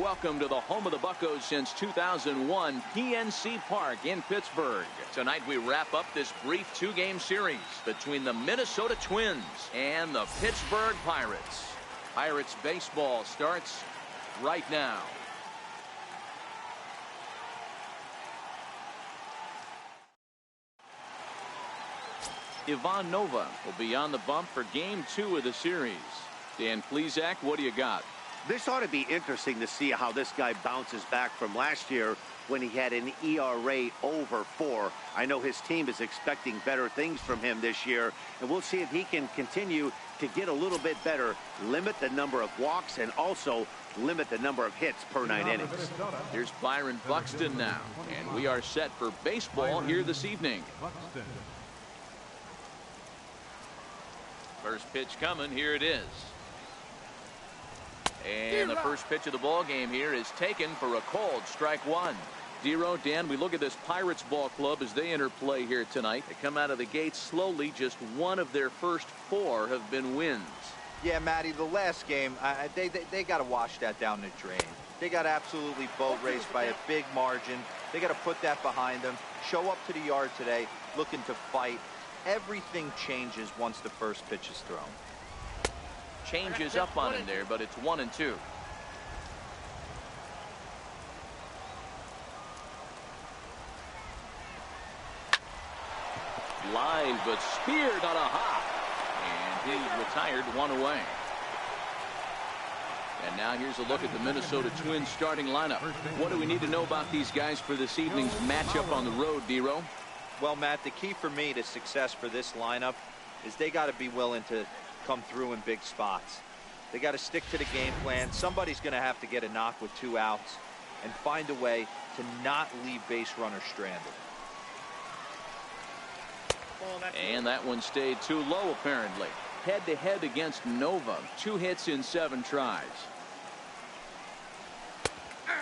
welcome to the home of the Buccos since 2001, PNC Park in Pittsburgh. Tonight we wrap up this brief two-game series between the Minnesota Twins and the Pittsburgh Pirates. Pirates baseball starts right now. Ivan Nova will be on the bump for game 2 of the series. Dan Plesac, what do you got? This ought to be interesting to see how this guy bounces back from last year when he had an ERA over 4. I know his team is expecting better things from him this year, and we'll see if he can continue to get a little bit better, limit the number of walks, and also limit the number of hits per 9 innings. Here's Byron Buxton now, and we are set for baseball here this evening. First pitch coming, here it is. And the first pitch of the ball game here is taken for a called strike 1. Dero, Dan, we look at this Pirates ball club as they enter play here tonight. They come out of the gate slowly. Just one of their first 4 have been wins. Yeah, Matty, the last game, they got to wash that down the drain. They got absolutely boat raced by a big margin. They got to put that behind them. Show up to the yard today looking to fight. Everything changes once the first pitch is thrown. Changes up on him there, but it's 1-2. Live, but speared on a hop. And he's retired, 1 away. And now here's a look at the Minnesota Twins starting lineup. What do we need to know about these guys for this evening's matchup on the road, Dero? Well, Matt, the key for me to success for this lineup is they got to be willing to come through in big spots. They got to stick to the game plan. Somebody's going to have to get a knock with 2 outs and find a way to not leave base runners stranded. And that one stayed too low, apparently. Head-to-head against Nova. 2 hits in 7 tries.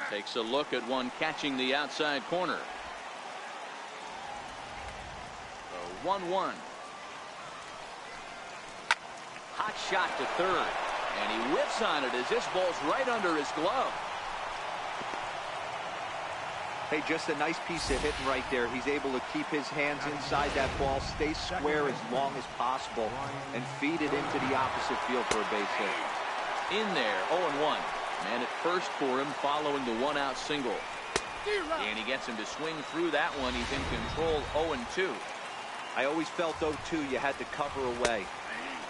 Takes a look at one catching the outside corner. 1-1. Hot shot to third, and he whips on it as this ball's right under his glove. Hey, just a nice piece of hitting right there. He's able to keep his hands inside that ball, stay square as long as possible, and feed it into the opposite field for a base hit. In there, 0-1. Man at first for him following the 1-out single. And he gets him to swing through that one. He's in control, 0-2. I always felt, though, too, you had to cover away.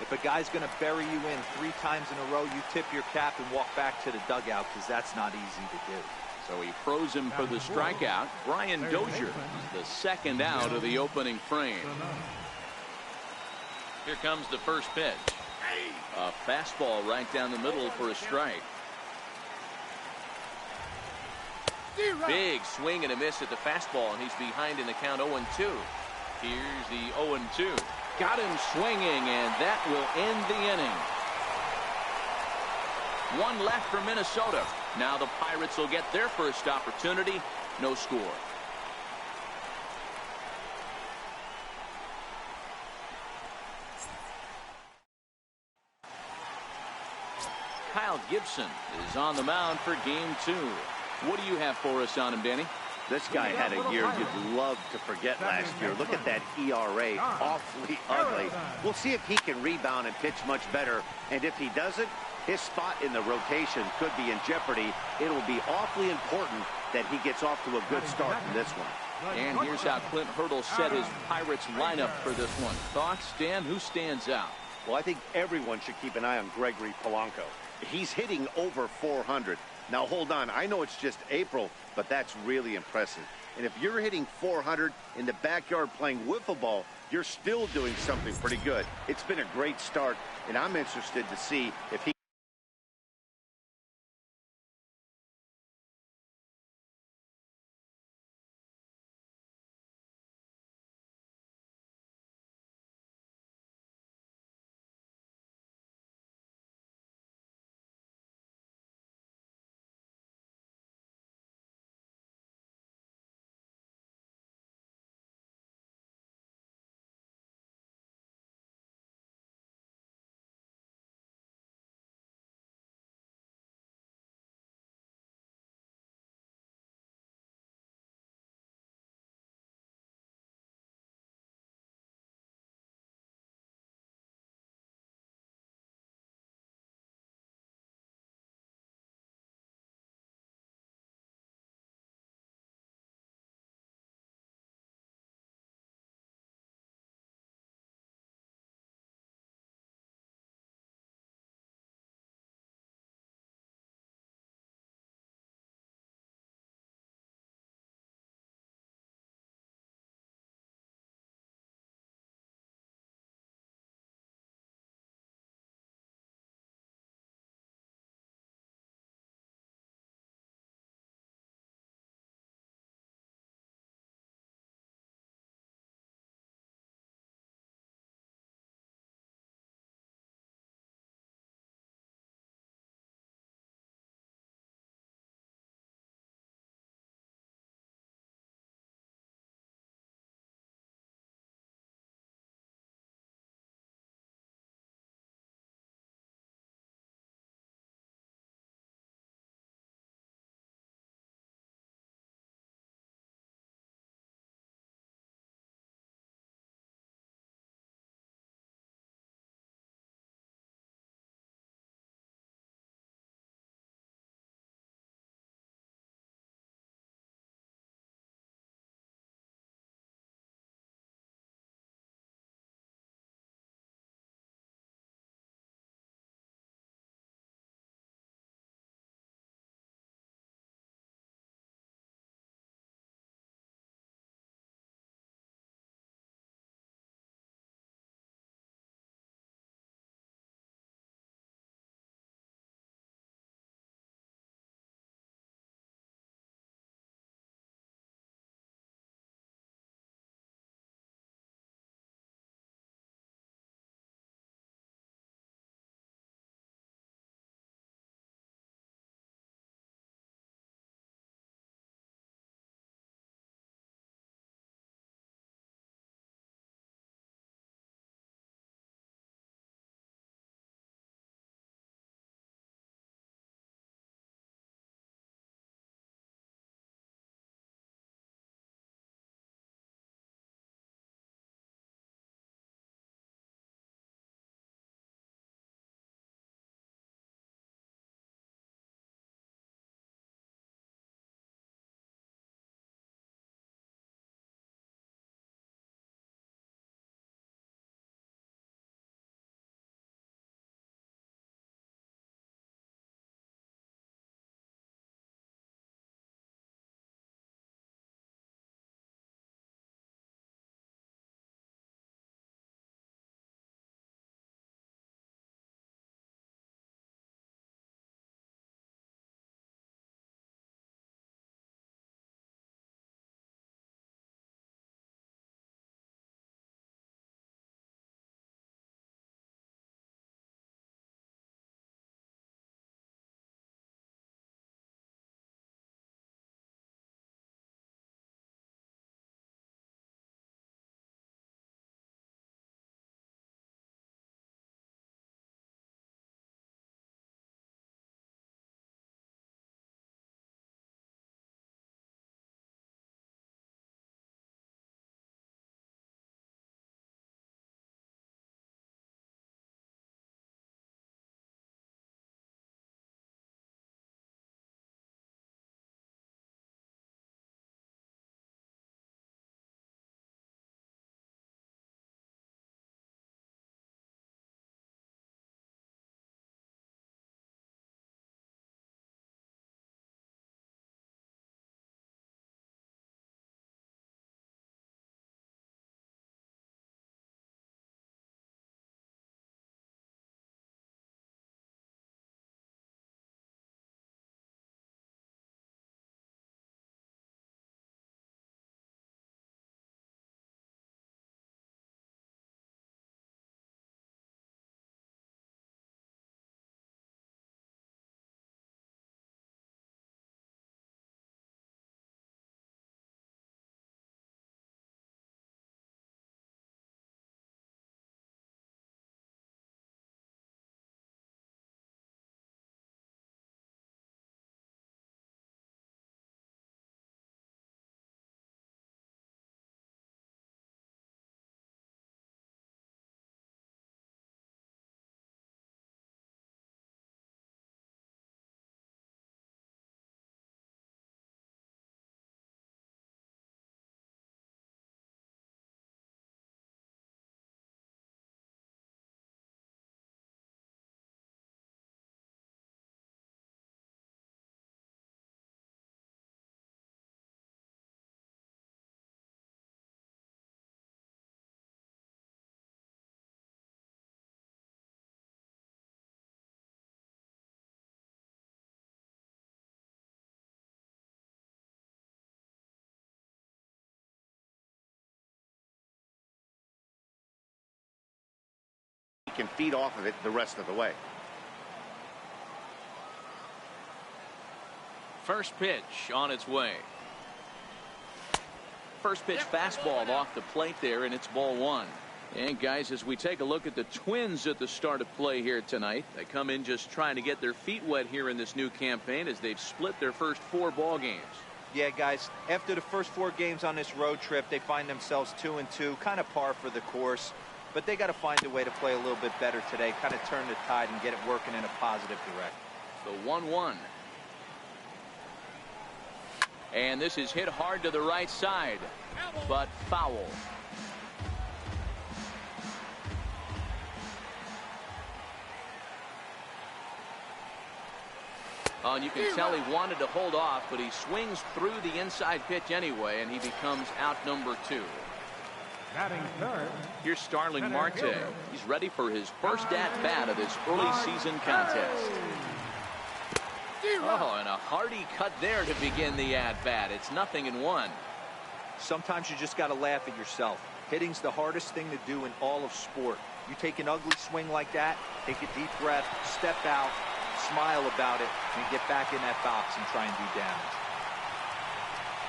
If a guy's going to bury you in 3 times in a row, you tip your cap and walk back to the dugout, because that's not easy to do. So he froze him for the strikeout. Brian Dozier, the second out of the opening frame. Here comes the first pitch. A fastball right down the middle for a strike. Big swing and a miss at the fastball, and he's behind in the count, 0-2. Here's the 0-2. Got him swinging, and that will end the inning. 1 left for Minnesota. Now the Pirates will get their first opportunity. No score. Kyle Gibson is on the mound for game 2. What do you have for us on him, Danny? This guy had a year you'd love to forget last year. Look at that ERA, awfully ugly. We'll see if he can rebound and pitch much better. And if he doesn't, his spot in the rotation could be in jeopardy. It will be awfully important that he gets off to a good start in this one. And here's how Clint Hurdle set his Pirates lineup for this one. Thoughts, Stan? Who stands out? Well, I think everyone should keep an eye on Gregory Polanco. He's hitting over 400. Now, hold on. I know it's just April, but that's really impressive. And if you're hitting 400 in the backyard playing wiffle ball, you're still doing something pretty good. It's been a great start, and I'm interested to see if he can feed off of it the rest of the way. First pitch on its way. First pitch fastball off the plate there, and it's ball one. And guys, as we take a look at the Twins at the start of play here tonight, they come in just trying to get their feet wet here in this new campaign as they've split their first 4 ball games. Yeah, guys, after the first 4 games on this road trip, they find themselves 2-2, kind of par for the course. But they got to find a way to play a little bit better today, kind of turn the tide and get it working in a positive direction. The 1-1. And this is hit hard to the right side, but foul. Oh, and you can tell he wanted to hold off, but he swings through the inside pitch anyway, and he becomes out number 2. Here's Starling Marte. He's ready for his first at-bat of this early season contest. Oh, and a hearty cut there to begin the at-bat. It's 0-1. Sometimes you just got to laugh at yourself. Hitting's the hardest thing to do in all of sport. You take an ugly swing like that, take a deep breath, step out, smile about it, and get back in that box and try and do damage.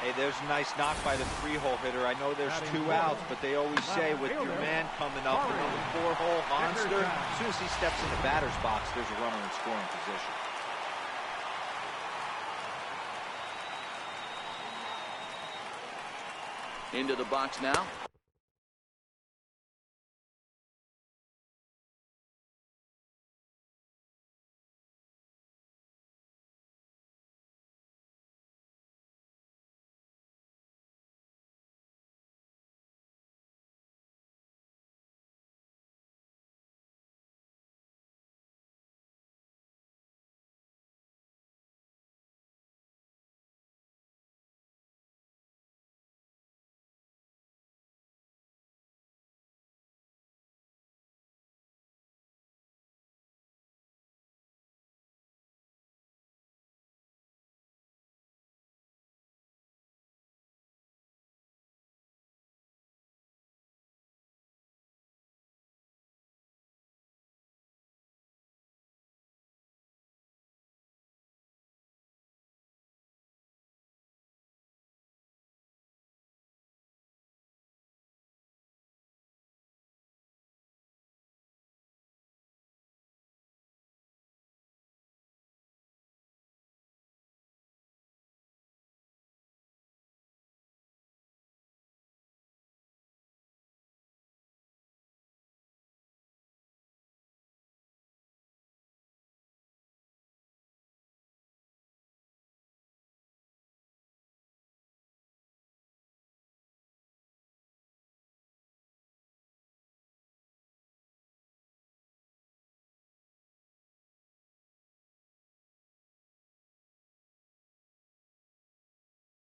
Hey, there's a nice knock by the 3-hole hitter. I know there's 2 outs, but they always say with your man coming up, the number 4-hole monster, as soon as he steps in the batter's box, there's a runner in scoring position. Into the box now.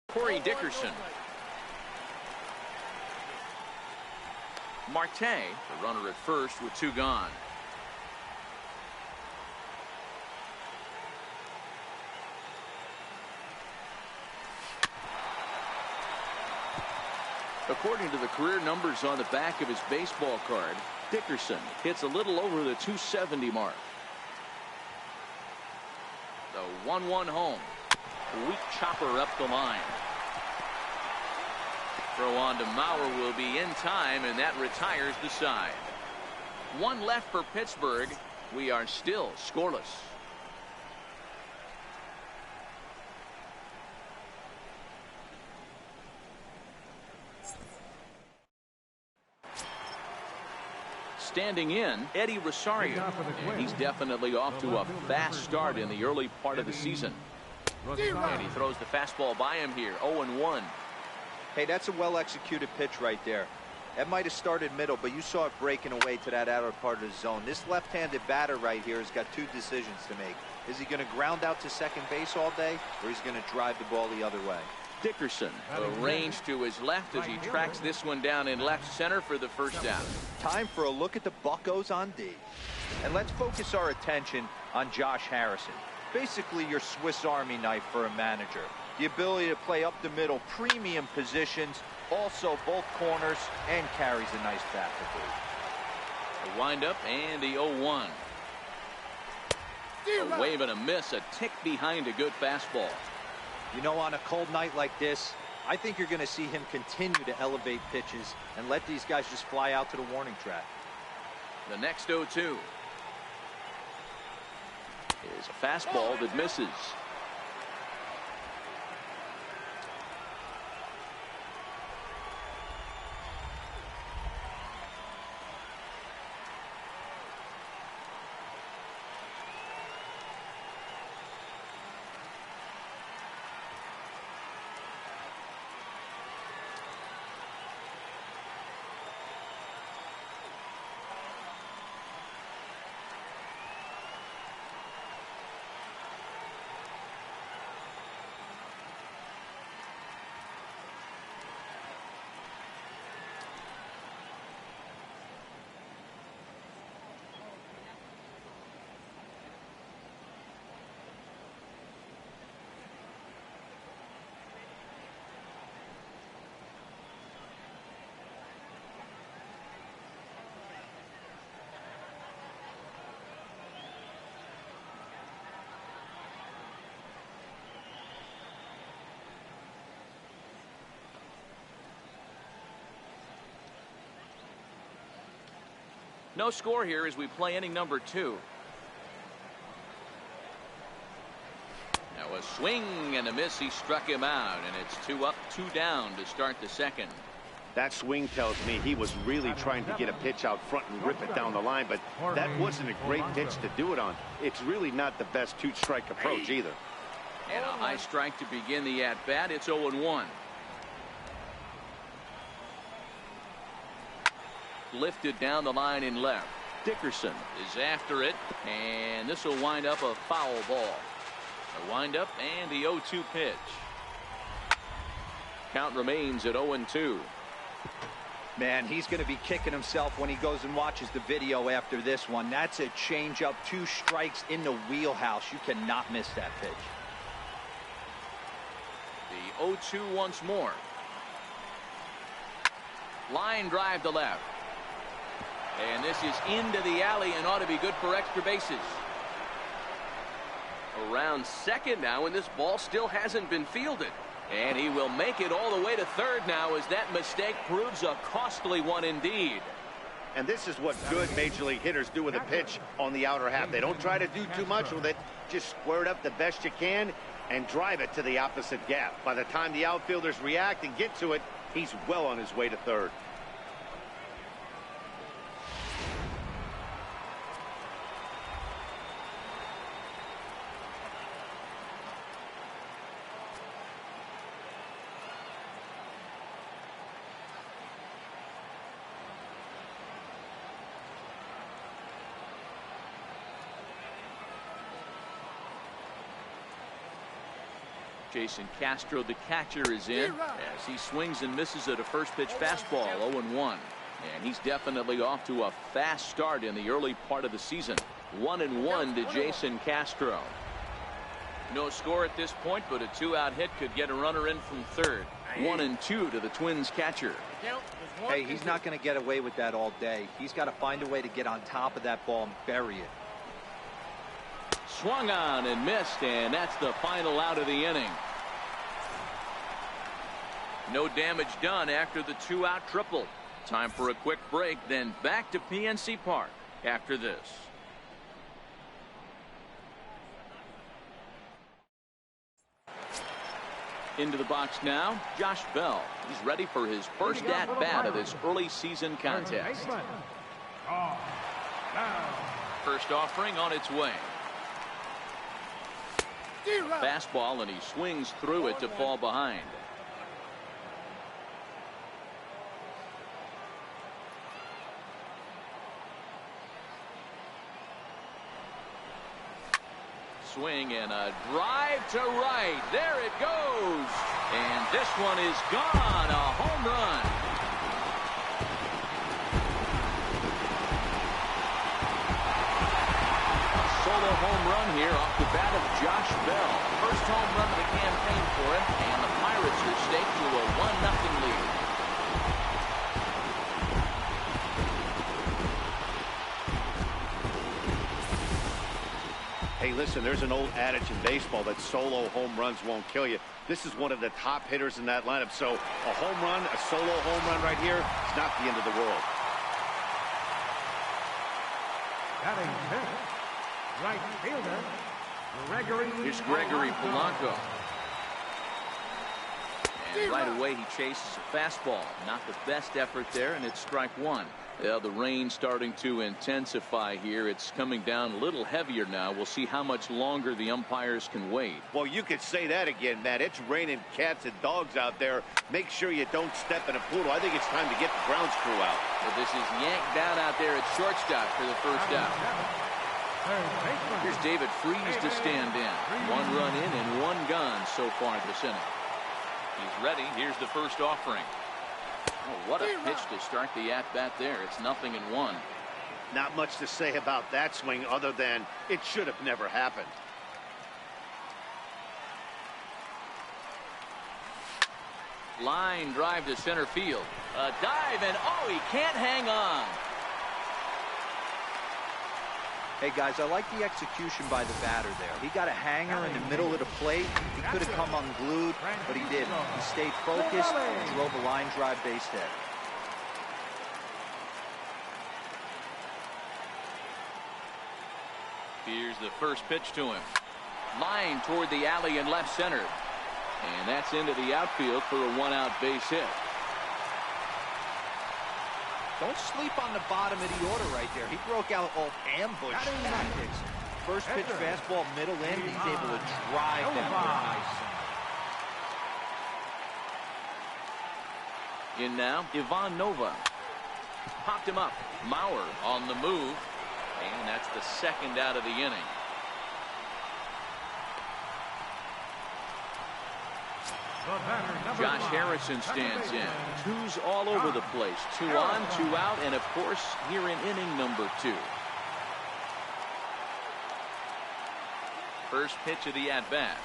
Corey Dickerson. Marte, the runner at first with 2 gone. According to the career numbers on the back of his baseball card, Dickerson hits a little over the 270 mark. The 1-1 home. Weak chopper up the line. Throw on to Mauer will be in time, and that retires the side. 1 left for Pittsburgh. We are still scoreless. Standing in, Eddie Rosario. And he's definitely off to a fast start in the early part of the season. And he throws the fastball by him here. 0-1. Hey, that's a well-executed pitch right there. That might have started middle, but you saw it breaking away to that outer part of the zone. This left-handed batter right here has got 2 decisions to make. Is he going to ground out to second base all day, or is he going to drive the ball the other way? Dickerson arranged to his left as he tracks this one down in left center for the first down. Time for a look at the Buccos on D. And let's focus our attention on Josh Harrison. Basically your Swiss Army knife for a manager. The ability to play up the middle, premium positions, also both corners, and carries a nice bat to boot. A windup and the 0-1. A wave and a miss, a tick behind a good fastball. You know, on a cold night like this, I think you're going to see him continue to elevate pitches and let these guys just fly out to the warning track. The next 0-2 is a fastball that misses. No score here as we play inning number 2. Now a swing and a miss. He struck him out, and it's 2 up, 2 down to start the second. That swing tells me he was really trying to get a pitch out front and rip it down the line, but that wasn't a great pitch to do it on. It's really not the best 2-strike approach either. And a high strike to begin the at-bat. It's 0-1. Lifted down the line in left. Dickerson is after it, and this will wind up a foul ball. A windup and the 0-2 pitch. Count remains at 0-2. Man, he's going to be kicking himself when he goes and watches the video after this one. That's a changeup, 2 strikes in the wheelhouse. You cannot miss that pitch. The 0-2 once more. Line drive to left. And this is into the alley and ought to be good for extra bases. Around second now, and this ball still hasn't been fielded. And he will make it all the way to third now as that mistake proves a costly one indeed. And this is what good major league hitters do with a pitch on the outer half. They don't try to do too much with it. Just square it up the best you can and drive it to the opposite gap. By the time the outfielders react and get to it, he's well on his way to third. Jason Castro, the catcher, is in as he swings and misses at a first pitch fastball. 0-1. And he's definitely off to a fast start in the early part of the season. 1-1 to Jason Castro. No score at this point, but a 2-out hit could get a runner in from third. 1-2 to the Twins catcher. Hey, he's not going to get away with that all day. He's got to find a way to get on top of that ball and bury it. Swung on and missed, and that's the final out of the inning. No damage done after the 2-out triple. Time for a quick break, then back to PNC Park after this. Into the box now, Josh Bell. He's ready for his first at-bat of this early season contest. First offering on its way. Fastball, and he swings through it to fall behind. Swing and a drive to right. There it goes. And this one is gone. A home run. Solo home run here off the bat of Josh Bell. First home run of the campaign for him, and the Pirates are staked to a 1-0 lead. Hey, listen, there's an old adage in baseball that solo home runs won't kill you. This is one of the top hitters in that lineup. So a home run, a solo home run right here, is not the end of the world. Batting fifth, right fielder, Gregory. Here's Gregory Polanco. And right away he chases a fastball. Not the best effort there, and it's strike one. Yeah, the rain starting to intensify here. It's coming down a little heavier now. We'll see how much longer the umpires can wait. Well, you could say that again, Matt. It's raining cats and dogs out there. Make sure you don't step in a poodle. I think it's time to get the grounds crew out. Well, this is yanked down out there at shortstop for the first out. Here's David Freese to stand in. 1 run in and 1 gone so far this inning. He's ready. Here's the first offering. Oh, what a pitch to start the at-bat there. It's 0-1. Not much to say about that swing other than it should have never happened. Line drive to center field. A dive, and oh, he can't hang on. Hey, guys, I like the execution by the batter there. He got a hanger in the middle of the plate. He could have come unglued, but he didn't. He stayed focused and drove a line drive base hit. Here's the first pitch to him. Line toward the alley in left center. And that's into the outfield for a 1-out base hit. Don't sleep on the bottom of the order right there. He broke out all ambush tactics. First pitch fastball middle in. He's able to drive that nice. In now, Ivan Nova. Popped him up. Mauer on the move. And that's the second out of the inning. Josh Harrison stands in. 2's all over the place. 2 on, 2 out, and of course here in inning number 2. First pitch of the at-bat.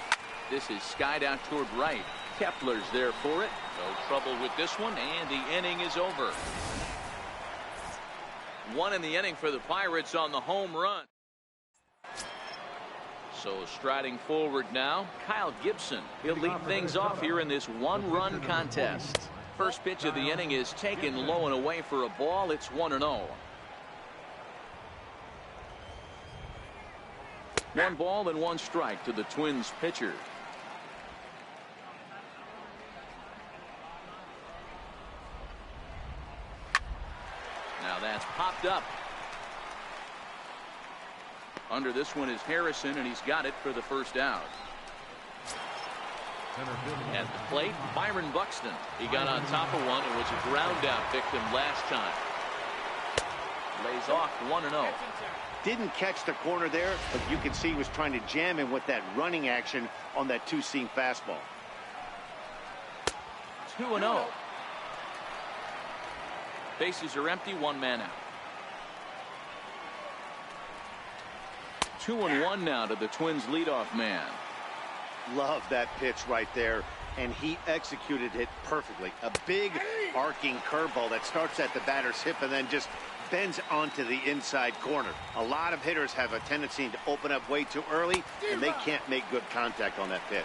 This is skied out toward right. Kepler's there for it. No trouble with this one, and the inning is over. 1 in the inning for the Pirates on the home run. So striding forward now, Kyle Gibson. He'll lead things off here in this 1-run contest. First pitch of the inning is taken low and away for a ball. It's 1-0. 1 ball and 1 strike to the Twins pitcher. Now that's popped up. Under this one is Harrison, and he's got it for the first out. At the plate, Byron Buxton. He got on top of one and was a ground out victim last time. Lays off 1-0. Didn't catch the corner there, but you can see he was trying to jam him with that running action on that 2-seam fastball. 2-0. Bases are empty, 1 man out. 2-1 now to the Twins leadoff man. Love that pitch right there, and he executed it perfectly. A big arcing curveball that starts at the batter's hip and then just bends onto the inside corner. A lot of hitters have a tendency to open up way too early, and they can't make good contact on that pitch.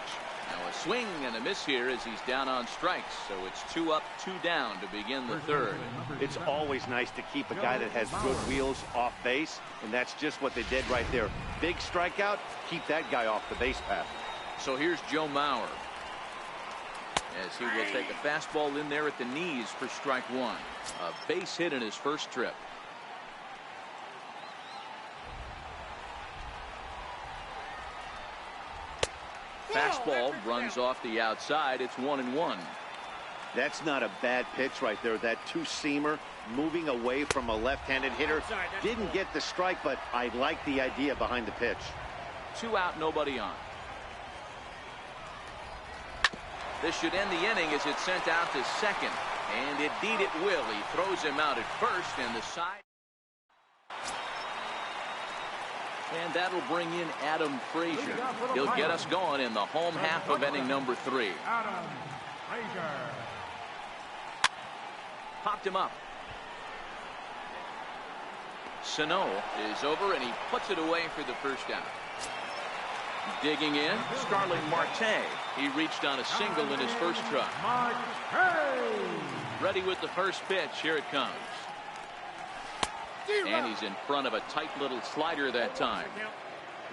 Now a swing and a miss here as he's down on strikes. So it's 2 up, 2 down to begin the third. It's always nice to keep a guy that has good wheels off base, and that's just what they did right there. Big strikeout, keep that guy off the base path. So here's Joe Mauer, as he will take a fastball in there at the knees for strike 1. A base hit in his first trip. Fastball runs off the outside. It's 1-1. That's not a bad pitch right there. That 2-seamer moving away from a left-handed hitter. Didn't get the strike, but I like the idea behind the pitch. 2 out, nobody on. This should end the inning as it's sent out to second. And indeed it will. He throws him out at first, and the side. And that'll bring in Adam Frazier. He'll get us going in the home half of inning number 3. Adam Frazier. Popped him up. Sano is over, and he puts it away for the first out. Digging in, Starling Marte. He reached on a single in his first try. Ready with the first pitch. Here it comes. And he's in front of a tight little slider that time.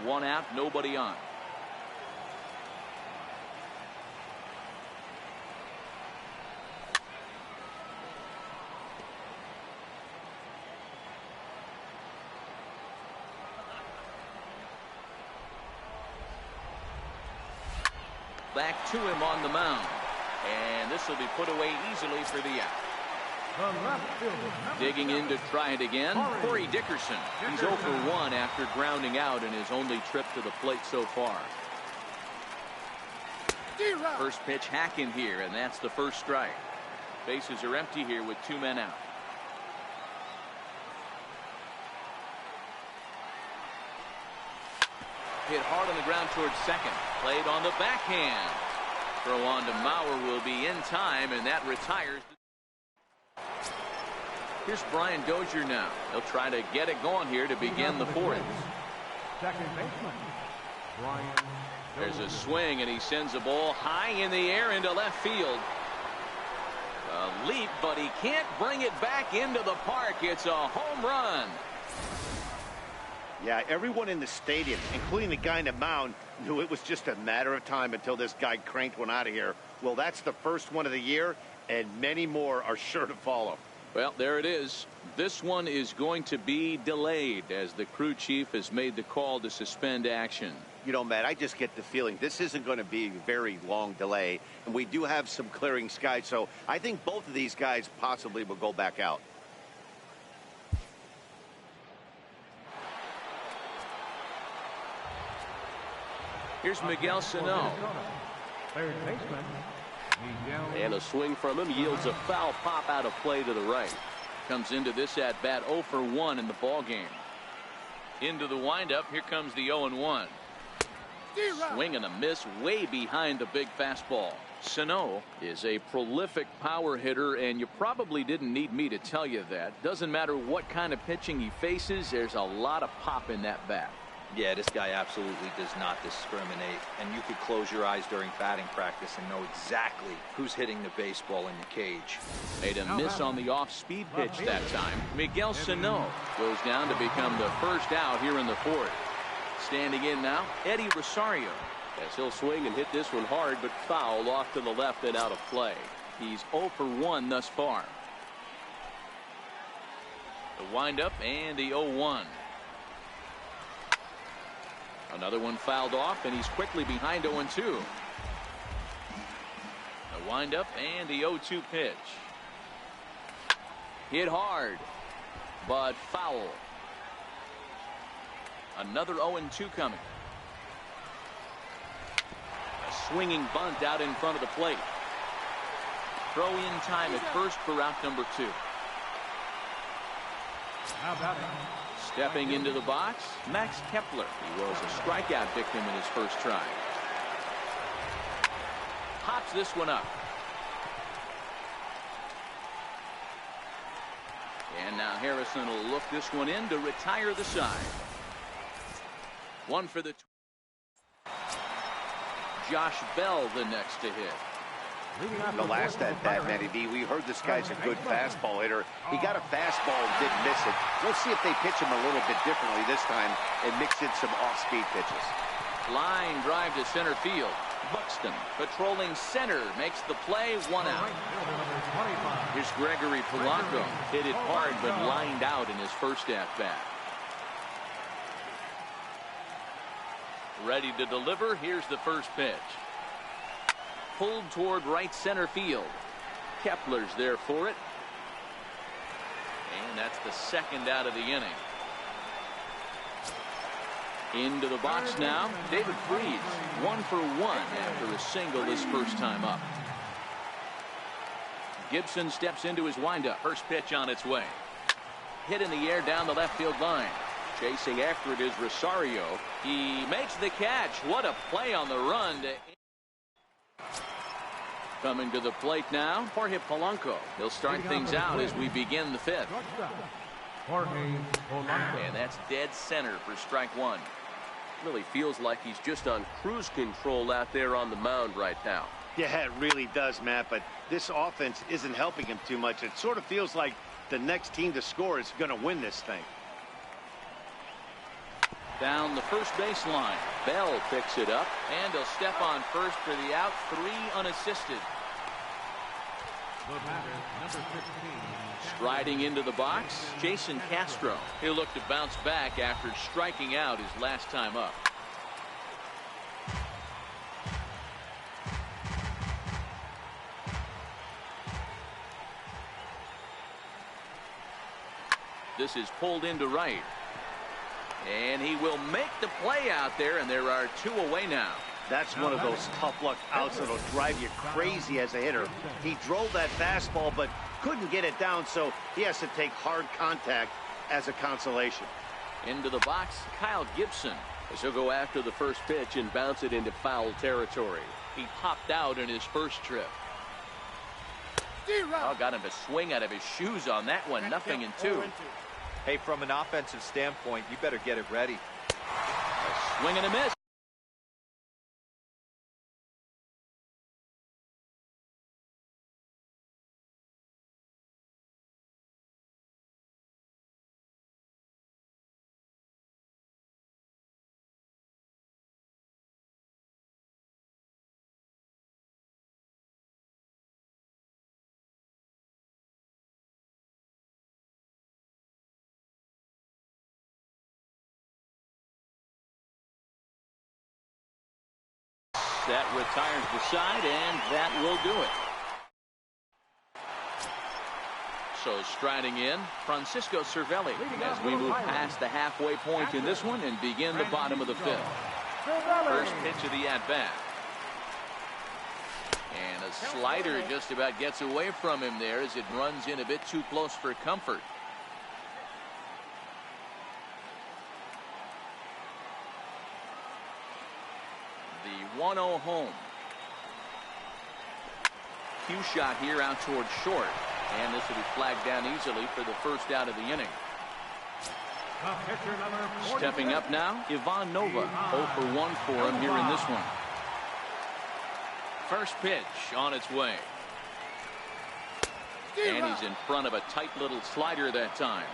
1 out, nobody on. Back to him on the mound. And this will be put away easily for the out. Digging in to try it again, Corey Dickerson. He's 0 for 1 after grounding out in his only trip to the plate so far. First pitch hack in here, and that's the first strike. Bases are empty here with 2 men out. Hit hard on the ground towards second. Played on the backhand. Throw on to Mauer will be in time, and that retires. Here's Brian Dozier now. He'll try to get it going here to begin the 4th. Second baseman, Brian. There's a swing, and he sends a ball high in the air into left field. A leap, but he can't bring it back into the park. It's a home run. Yeah, everyone in the stadium, including the guy in the mound, knew it was just a matter of time until this guy cranked one out of here. Well, that's the first one of the year, and many more are sure to follow. Well, there it is. This one is going to be delayed as the crew chief has made the call to suspend action. You know, Matt, I just get the feeling this isn't going to be a very long delay, and we do have some clearing skies, so I think both of these guys possibly will go back out. Here's Miguel Sano. Third baseman, Miguel. And a swing from him yields a foul pop out of play to the right. Comes into this at bat 0 for 1 in the ball game. Into the windup. Here comes the 0-1. Swing and a miss way behind the big fastball. Sano is a prolific power hitter, and you probably didn't need me to tell you that. Doesn't matter what kind of pitching he faces, there's a lot of pop in that bat. Yeah, this guy absolutely does not discriminate, and you could close your eyes during batting practice and know exactly who's hitting the baseball in the cage. Made a miss on the off-speed pitch that time. Miguel Sano goes down to become the first out here in the 4th. Standing in now, Eddie Rosario, as he'll swing and hit this one hard, but foul off to the left and out of play. He's 0 for 1 thus far. The windup and the 0-1. Another one fouled off, and he's quickly behind 0-2. The windup and the 0-2 pitch. Hit hard, but foul. Another 0-2 coming. A swinging bunt out in front of the plate. Throw in time at first for out number 2. How about it? Stepping into the box, Max Kepler. He was a strikeout victim in his first try. Hops this one up. And now Harrison will look this one in to retire the side. One for the... Josh Bell the next to hit. The last at bat, Matty B, we heard this guy's a good fastball hitter. He got a fastball and didn't miss it. Let's see if they pitch him a little bit differently this time and mix in some off-speed pitches. Line drive to center field. Buxton patrolling center makes the play. 1 out. Here's Gregory Polanco. Hit it hard but lined out in his first at bat. Ready to deliver. Here's the first pitch. Pulled toward right center field. Kepler's there for it. And that's the second out of the inning. Into the box now, David Freese. 1 for 1 after a single his first time up. Gibson steps into his windup. First pitch on its way. Hit in the air down the left field line. Chasing after it is Rosario. He makes the catch. What a play on the run. Coming to the plate now, Jorge Polanco. He'll start things out as we begin the 5th. Jorge Polanco. And that's dead center for strike 1. Really feels like he's just on cruise control out there on the mound right now. Yeah, it really does, Matt, but this offense isn't helping him too much. It sort of feels like the next team to score is going to win this thing. Down the first baseline. Bell picks it up, and he'll step on first for the out. 3 unassisted. The batter, number 15. Striding into the box, Jason Castro. He'll look to bounce back after striking out his last time up. This is pulled into right. And he will make the play out there, and there are 2 away now. That's one of those tough luck outs that'll drive you crazy as a hitter. He drove that fastball, but couldn't get it down, so he has to take hard contact as a consolation. Into the box, Kyle Gibson. As he'll go after the first pitch and bounce it into foul territory. He popped out in his first trip. Oh, got him to swing out of his shoes on that one. 0-2. Hey, from an offensive standpoint, you better get it ready. A swing and a miss. That retires the side, and that will do it. So striding in, Francisco Cervelli as we move past the halfway point in this one and begin the bottom of the 5th. First pitch of the at-bat. And a slider just about gets away from him there as it runs in a bit too close for comfort. The 1-0 home. Cue shot here out towards short. And this will be flagged down easily for the first out of the inning. Stepping up now, Ivan Nova. 0 for 1 for him here in this one. First pitch on its way. And he's in front of a tight little slider that time.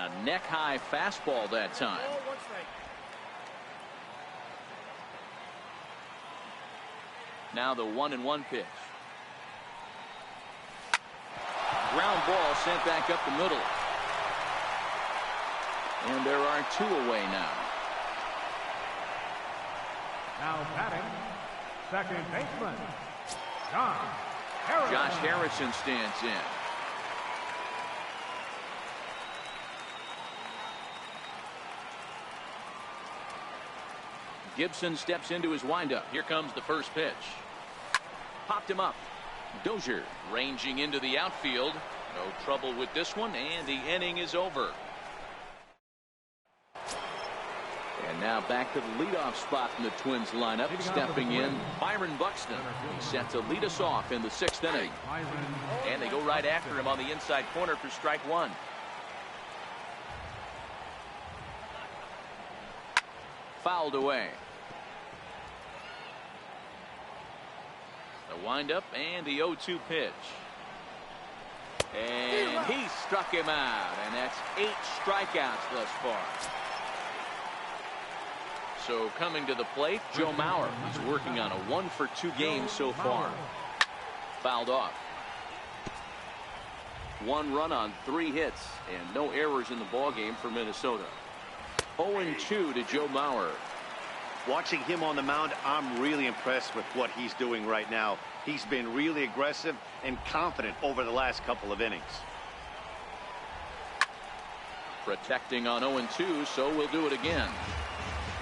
a neck-high fastball that time. Now the 1-1 pitch. Ground ball sent back up the middle. And there are 2 away now. Now batting, second baseman, Harrison. Josh Harrison stands in. Gibson steps into his windup. Here comes the first pitch. Popped him up. Dozier ranging into the outfield. No trouble with this one, and the inning is over. And now back to the leadoff spot in the Twins lineup. Stepping in, Byron Buxton. He's set to lead us off in the 6th inning. And they go right after him on the inside corner for strike 1. Fouled away. The windup and the 0-2 pitch. And he struck him out, and that's 8 strikeouts thus far. So coming to the plate, Joe Mauer. He's working on a 1-for-2 game so far. Fouled off. 1 run on 3 hits, and no errors in the ballgame for Minnesota. 0-2 to Joe Mauer. Watching him on the mound, I'm really impressed with what he's doing right now. He's been really aggressive and confident over the last couple of innings. Protecting on 0-2, so we'll do it again.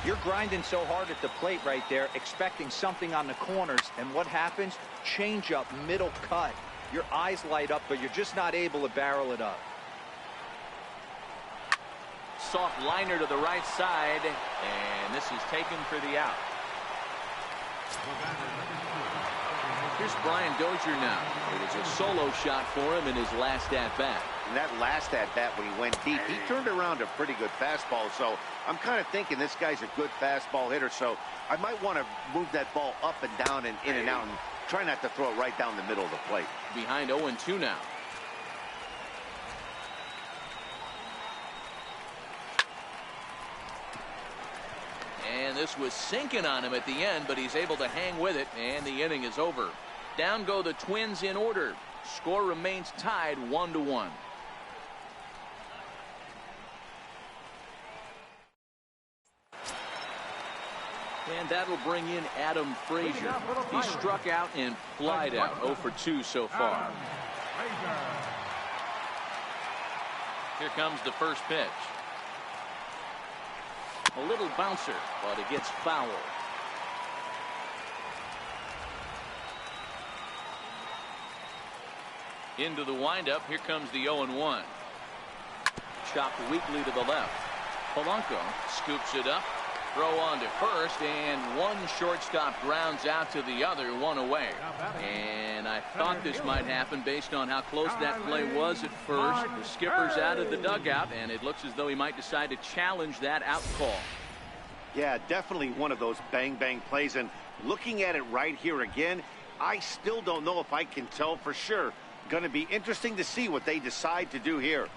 You're grinding so hard at the plate right there, expecting something on the corners, and what happens? Change up, middle cut. Your eyes light up, but you're just not able to barrel it up. Soft liner to the right side, and this is taken for the out. Here's Brian Dozier now. It was a solo shot for him in his last at-bat. And that last at-bat when he went deep, he turned around a pretty good fastball. So I'm kind of thinking this guy's a good fastball hitter. So I might want to move that ball up and down and in and out and try not to throw it right down the middle of the plate. Behind 0-2 now. And this was sinking on him at the end, but he's able to hang with it, and the inning is over. Down go the Twins in order. Score remains tied 1-1. And that'll bring in Adam Frazier. He struck out and flied out. 0-for-2 so far. Here comes the first pitch. A little bouncer, but it gets foul. Into the windup. Here comes the 0-1. Chopped weakly to the left. Polanco scoops it up. Throw on to first, and one shortstop grounds out to the other, 1 away. And I thought this might happen based on how close that play was at first. The skipper's out of the dugout, and it looks as though he might decide to challenge that out call. Yeah, definitely one of those bang-bang plays. And looking at it right here again, I still don't know if I can tell for sure. Going to be interesting to see what they decide to do here.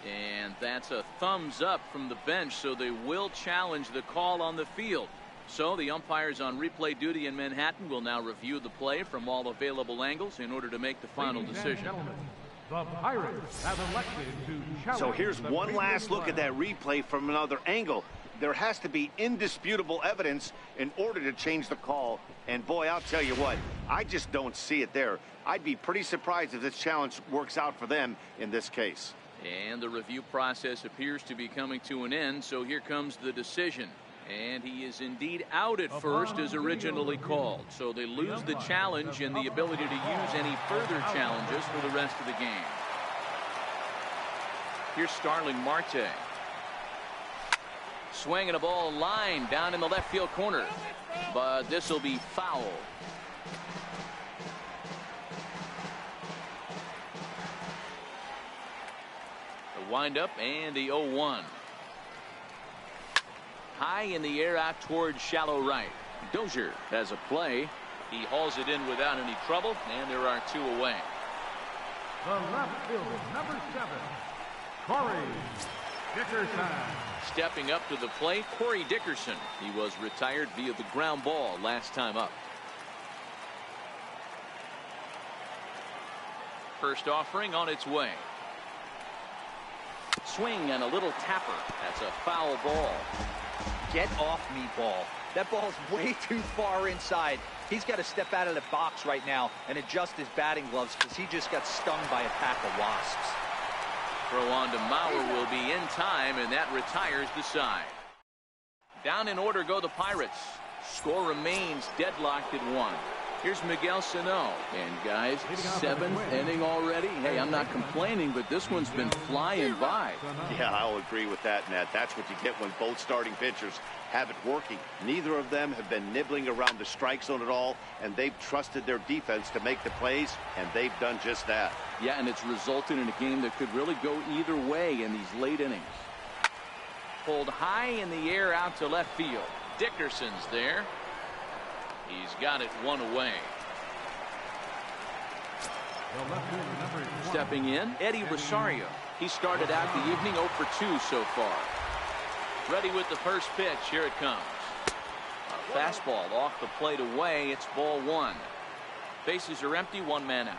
And that's a thumbs up from the bench, so they will challenge the call on the field. So the umpires on replay duty in Manhattan will now review the play from all available angles in order to make the final decision. The Pirates have elected to challenge. So here's one last look at that replay from another angle. There has to be indisputable evidence in order to change the call. And boy, I'll tell you what, I just don't see it there. I'd be pretty surprised if this challenge works out for them in this case. And the review process appears to be coming to an end, so here comes the decision. And he is indeed out at first as originally called. So they lose the challenge and the ability to use any further challenges for the rest of the game. Here's Starling Marte. Swinging a ball line down in the left field corner. But this will be foul. The windup and the 0-1. High in the air out towards shallow right. Dozier has a play. He hauls it in without any trouble, and there are 2 away. The left fielder, number 7, Corey Dickerson. Stepping up to the plate, Corey Dickerson. He was retired via the ground ball last time up. First offering on its way. Swing and a little tapper. That's a foul ball. Get off me, ball. That ball's way too far inside. He's got to step out of the box right now and adjust his batting gloves because he just got stung by a pack of wasps. Throw on to Mauer will be in time, and that retires the side. Down in order go the Pirates. Score remains deadlocked at 1. Here's Miguel Sano. And guys, 7th inning already. Hey, I'm not complaining, but this one's been flying by. Yeah, I'll agree with that, Matt. That's what you get when both starting pitchers have it working. Neither of them have been nibbling around the strike zone at all, and they've trusted their defense to make the plays, and they've done just that. Yeah, and it's resulted in a game that could really go either way in these late innings. Pulled high in the air out to left field. Dickerson's there. He's got it 1 away. The left fielder, number 1. Stepping in, Eddie Rosario. He started out the evening 0 for 2 so far. Ready with the first pitch. Here it comes. A fastball off the plate away. It's ball 1. Bases are empty. 1 man out.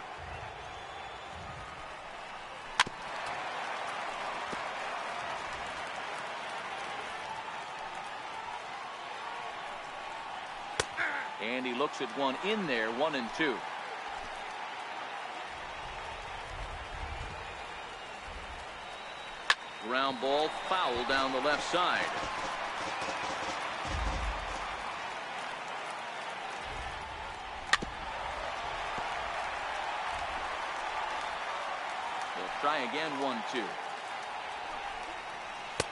And he looks at one in there. 1-2. Ground ball, foul down the left side. They'll try again. 1-2.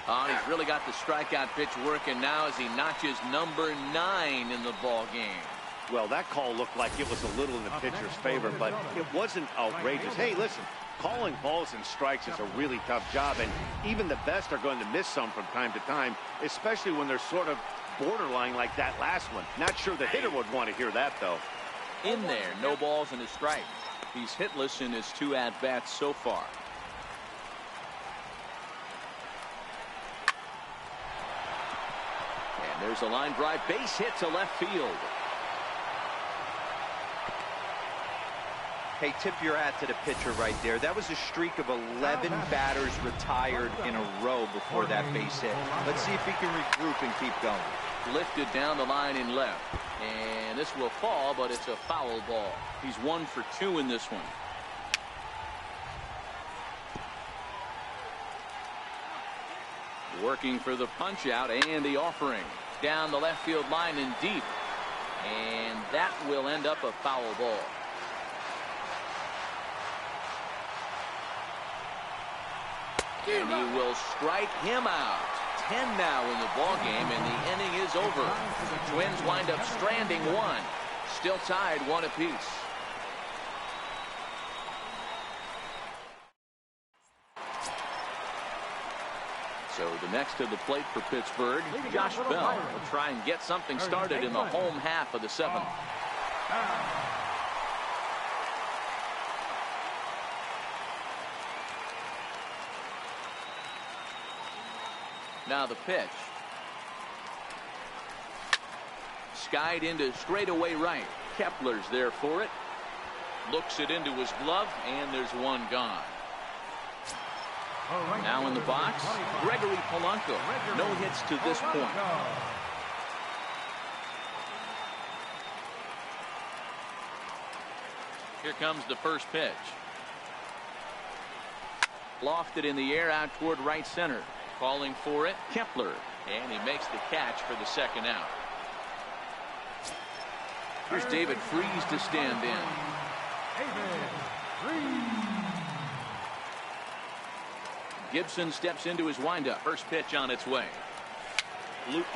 Oh, he's really got the strikeout pitch working now as he notches number 9 in the ball game. Well, that call looked like it was a little in the pitcher's favor, but it wasn't outrageous. Hey, listen, calling balls and strikes is a really tough job, and even the best are going to miss some from time to time, especially when they're sort of borderline like that last one. Not sure the hitter would want to hear that, though. In there, no balls and a strike. He's hitless in his 2 at-bats so far. And there's a line drive, base hit to left field. Hey, tip your hat to the pitcher right there. That was a streak of 11 batters retired in a row before that base hit. Let's see if he can regroup and keep going. Lifted down the line in left. And this will fall, but it's a foul ball. He's 1 for 2 in this one. Working for the punch out and the offering. Down the left field line and deep. And that will end up a foul ball. And he will strike him out. 10 now in the ball game, and the inning is over. The Twins wind up stranding 1. Still tied 1 apiece. So the next to the plate for Pittsburgh, Josh Bell will try and get something started in the home half of the 7th. Now the pitch. Skied into straightaway right. Kepler's there for it. Looks it into his glove, and there's 1 gone. Now in the box, Gregory Polanco. No hits to this point. Here comes the first pitch. Lofted in the air out toward right center. Calling for it, Kepler. And he makes the catch for the 2nd out. Here's David Freese to stand in. Gibson steps into his windup. First pitch on its way. Luke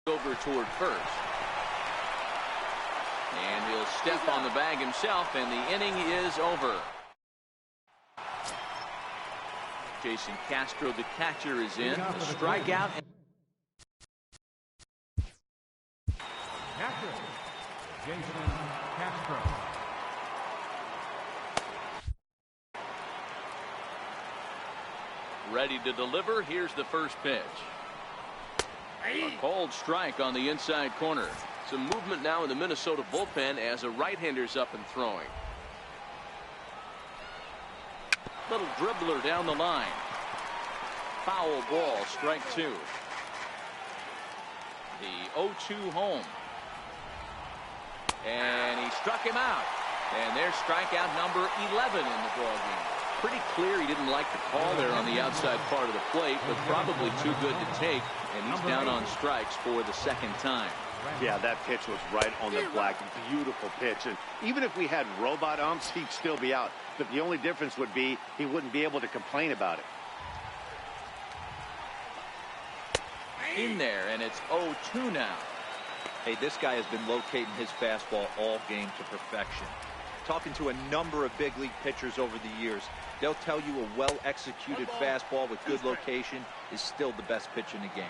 over toward first. And he'll step on the bag himself, and the inning is over. Jason Castro, the catcher, is in. A strikeout. Catcher, Jason Castro. Ready to deliver. Here's the first pitch. A cold strike on the inside corner. Some movement now in the Minnesota bullpen as a right-hander's up and throwing. Little dribbler down the line. Foul ball, strike two. The 0-2 home. And he struck him out. And there's strikeout number 11 in the ballgame. Pretty clear he didn't like the call there on the outside part of the plate, but probably too good to take. And he's down on strikes for the second time. Yeah, that pitch was right on the black. Beautiful pitch. And even if we had robot umps, he'd still be out. But the only difference would be he wouldn't be able to complain about it. In there, and it's 0-2 now. Hey, this guy has been locating his fastball all game to perfection. Talking to a number of big league pitchers over the years, they'll tell you a well-executed fastball with good location is still the best pitch in the game.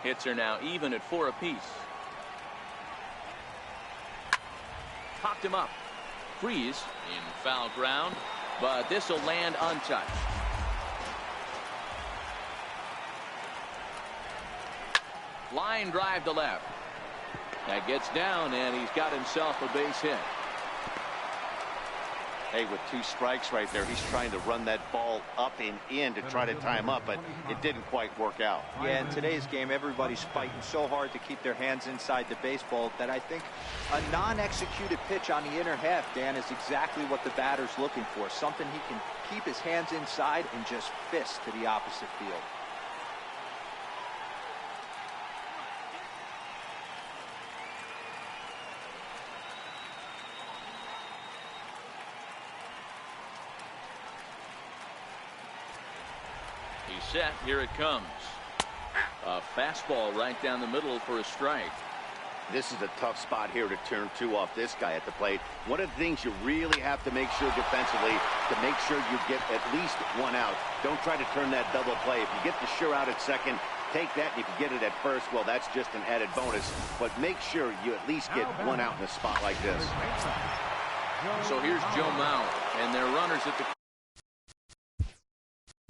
Hits are now even at 4 apiece. Popped him up. Freeze in foul ground, but this will land untouched. Line drive to left. That gets down, and he's got himself a base hit. Hey, with 2 strikes right there, he's trying to run that ball up and in to try to tie him up, but it didn't quite work out. Yeah, in today's game, everybody's fighting so hard to keep their hands inside the baseball that I think a non-executed pitch on the inner half, Dan, is exactly what the batter's looking for. Something he can keep his hands inside and just fist to the opposite field. Set. Here it comes. A fastball right down the middle for a strike. This is a tough spot here to turn 2 off this guy at the plate. One of the things you really have to make sure defensively to make sure you get at least 1 out. Don't try to turn that double play. If you get the sure out at second, take that, and if you get it at first, well, that's just an added bonus. But make sure you at least get 1 out in a spot like this. So here's Joe Mauer, and their runners at the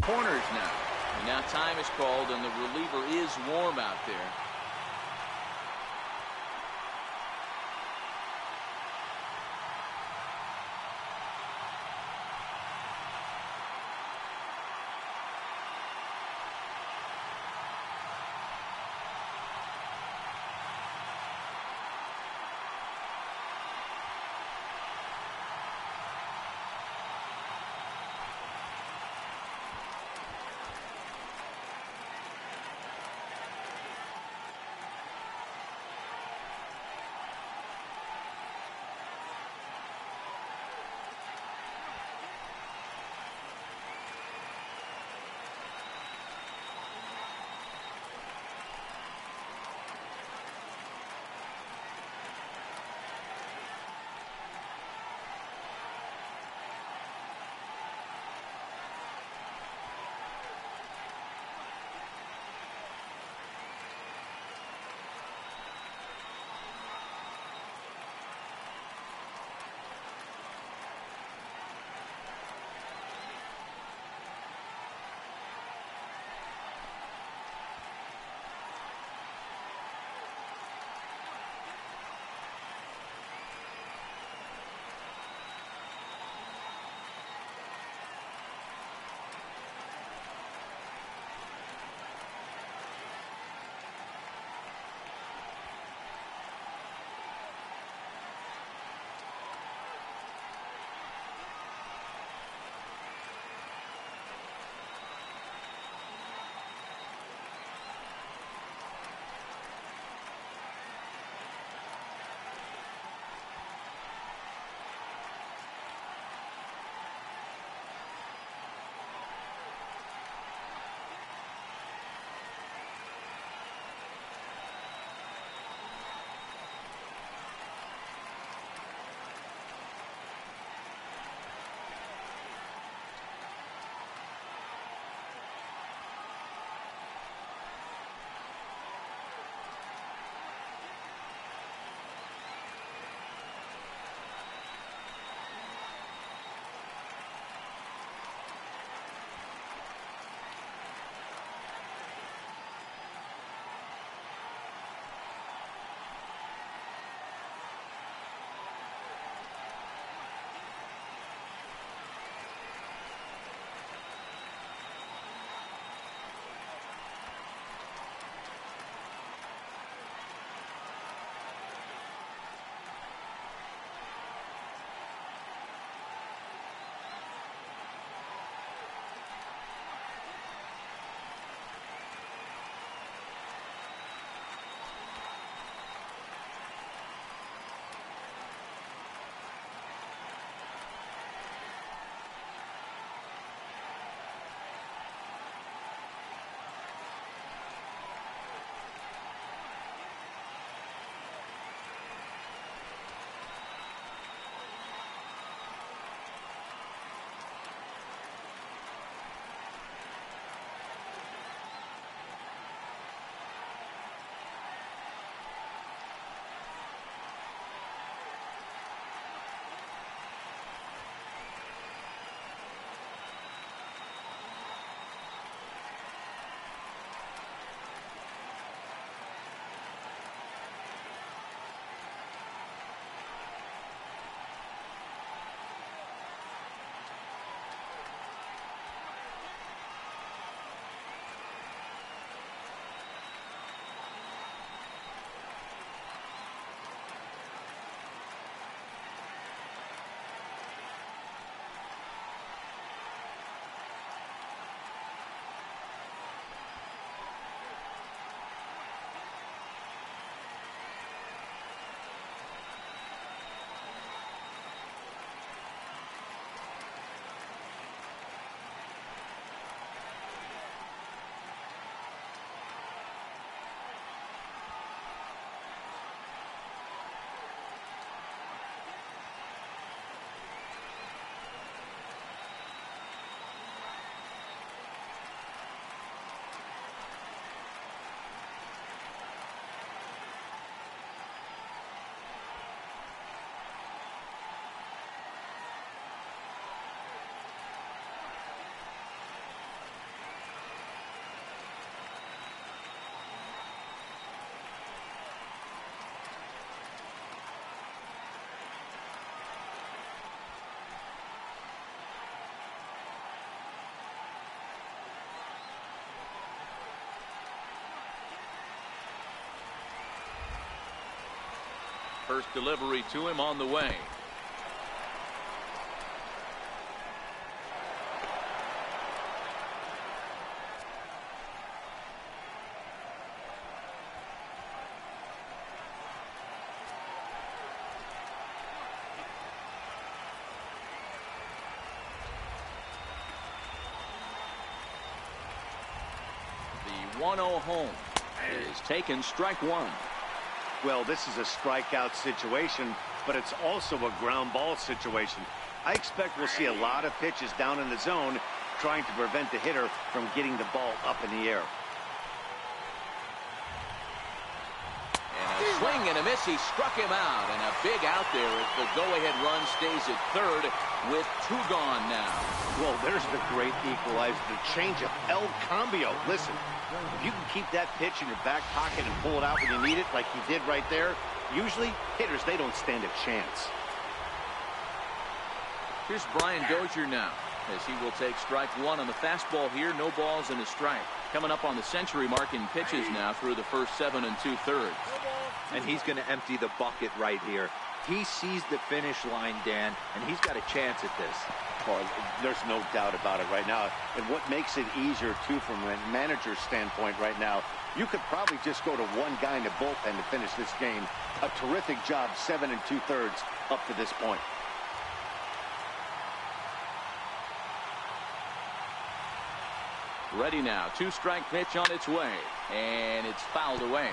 corners now. And now time is called, and the reliever is warm out there. First delivery to him on the way. The 1-0 home is taken, strike one. Well, this is a strikeout situation, but it's also a ground ball situation. I expect we'll see a lot of pitches down in the zone trying to prevent the hitter from getting the ball up in the air. And a swing and a miss. He struck him out, and a big out there as the go-ahead run stays at third with two gone now. Well, there's the great equalizer, the changeup, El Cambio. Listen, if you can keep that pitch in your back pocket and pull it out when you need it, like he did right there, usually hitters, they don't stand a chance. Here's Brian Dozier now, as he will take strike one on the fastball here. No balls and a strike. Coming up on the century mark in pitches now through the first 7 2/3. And he's going to empty the bucket right here. He sees the finish line, Dan, and he's got a chance at this. Well, there's no doubt about it right now. And what makes it easier, too, from a manager's standpoint right now, you could probably just go to one guy in the bullpen to finish this game. A terrific job, 7 2/3 up to this point. Ready now. Two-strike pitch on its way, and it's fouled away.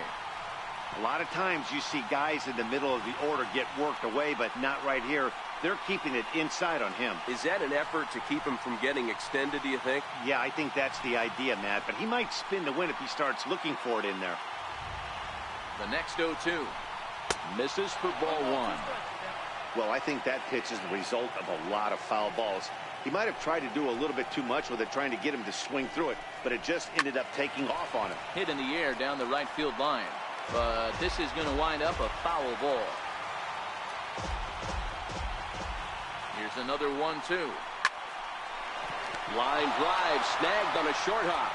A lot of times you see guys in the middle of the order get worked away, but not right here. They're keeping it inside on him. Is that an effort to keep him from getting extended, do you think? Yeah, I think that's the idea, Matt, but he might spin to win if he starts looking for it in there. The next 0-2 misses for ball one. Well, I think that pitch is the result of a lot of foul balls. He might have tried to do a little bit too much with it, trying to get him to swing through it, but it just ended up taking off on him. Hit in the air down the right field line, but this is going to wind up a foul ball. Here's another 1-2. Line drive snagged on a short hop.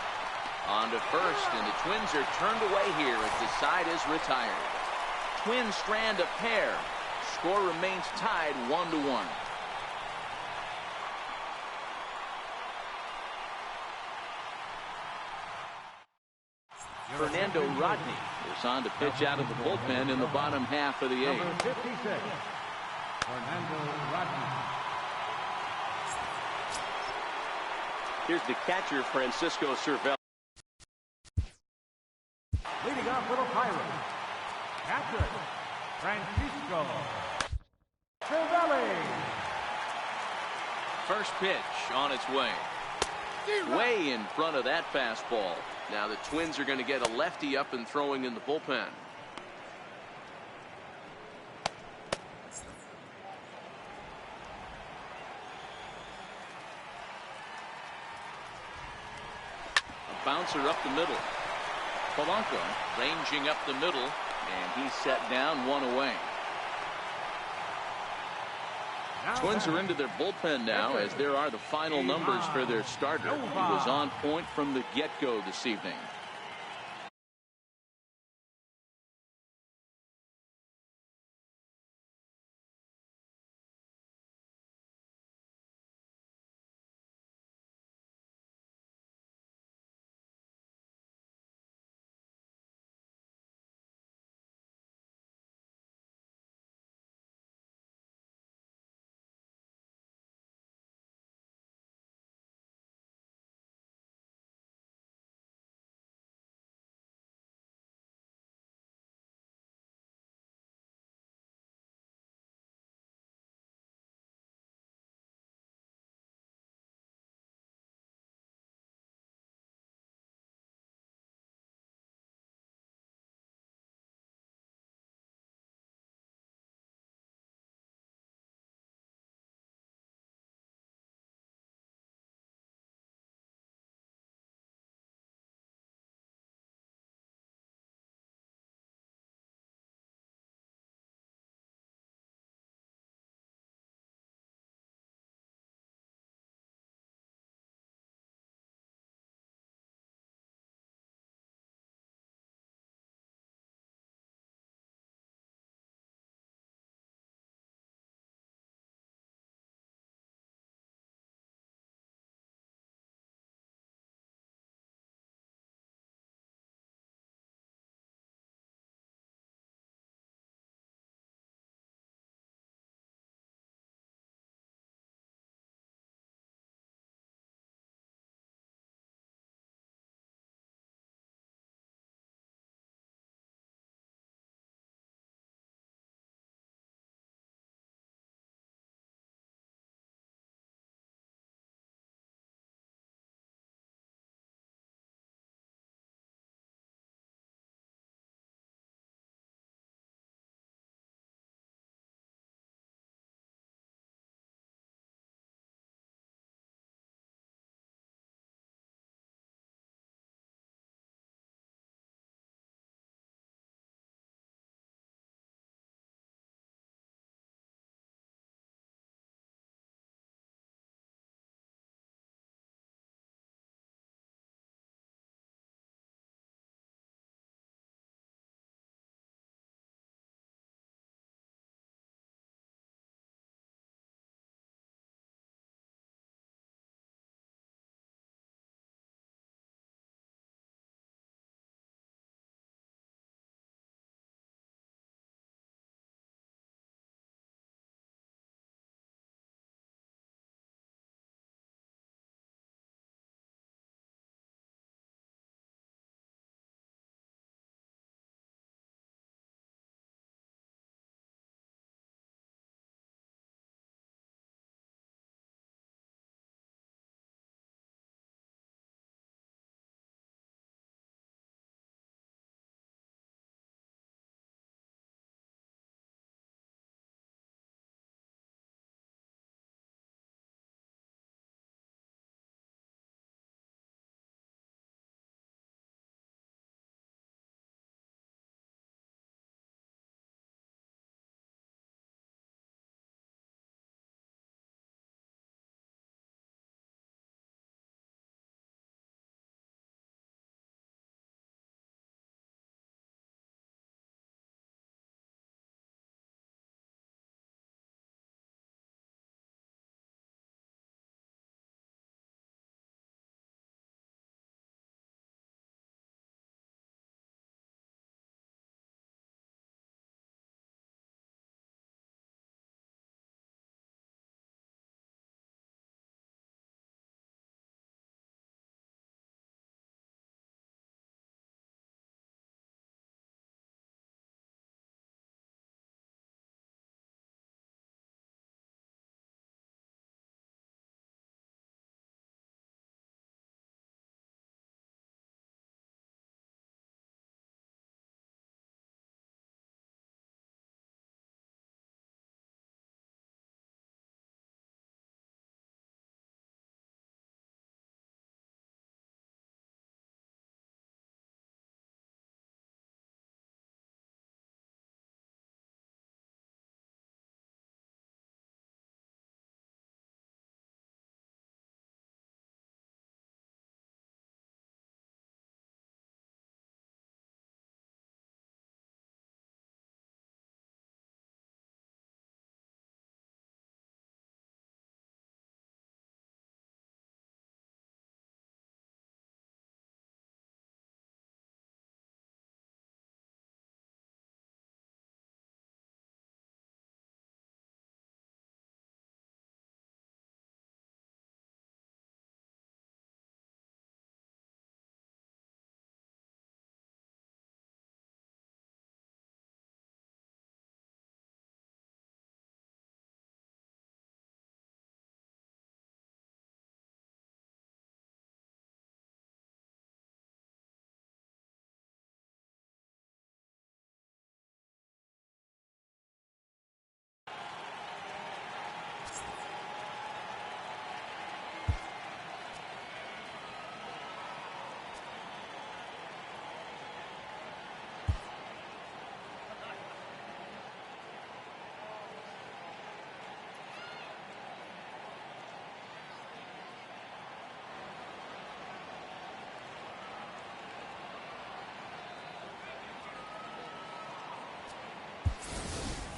On to first, and the Twins are turned away here as the side is retired. Twins strand a pair. Score remains tied 1-1. Fernando Rodney is on to pitch out of the bullpen in the bottom half of the eighth. Number 56, Fernando Rodney. Here's the catcher, Francisco Cervelli. Leading off for the Pirates, catcher, Francisco Cervelli. First pitch on its way. Way in front of that fastball. Now the Twins are going to get a lefty up and throwing in the bullpen. A bouncer up the middle. Polanco ranging up the middle, and he's set down, one away. Twins are into their bullpen now, as there are the final numbers for their starter. He was on point from the get-go this evening.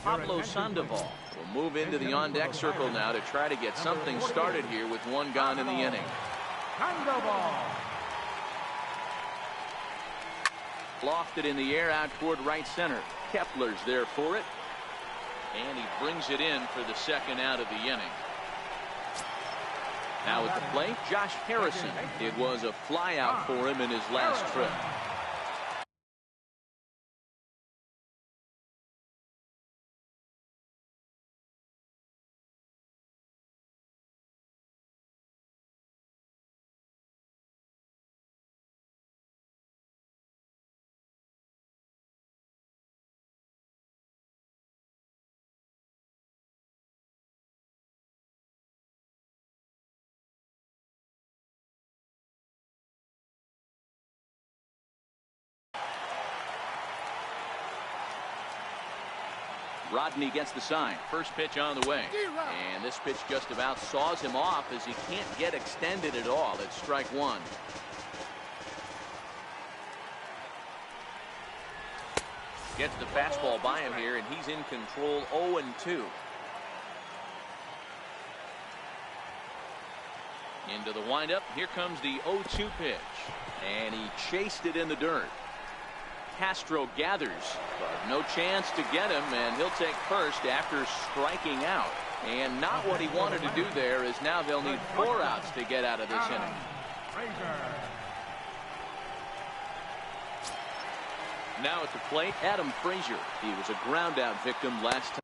Pablo Sandoval will move into the on-deck circle now to try to get something started here with one gone in the inning. Sandoval. Lofted in the air out toward right center. Kepler's there for it. And he brings it in for the second out of the inning. Now at the plate, Josh Harrison. It was a flyout for him in his last trip. Rodney gets the sign. First pitch on the way. And this pitch just about saws him off as he can't get extended at all. It's strike one. Gets the fastball by him here, and he's in control 0-2. Into the windup. Here comes the 0-2 pitch. And he chased it in the dirt. Castro gathers, but no chance to get him, and he'll take first after striking out. And not what he wanted to do there, is now they'll need 4 outs to get out of this inning. Now at the plate, Adam Frazier. He was a ground out victim last time.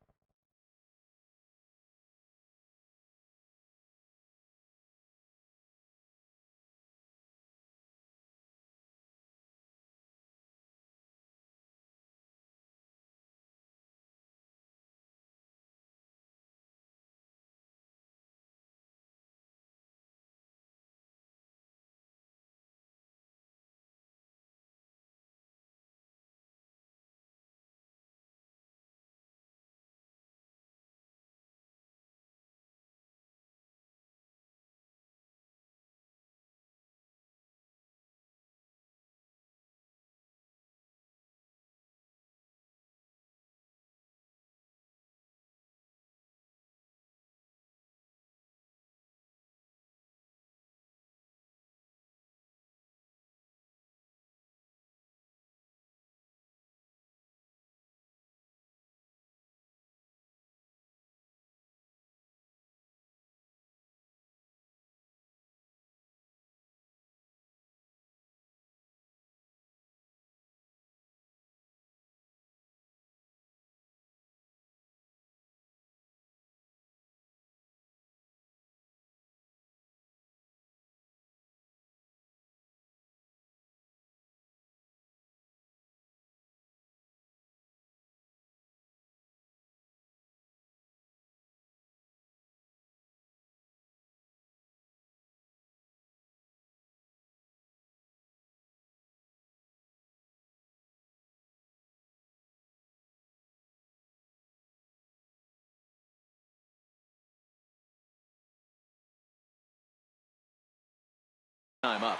Time up.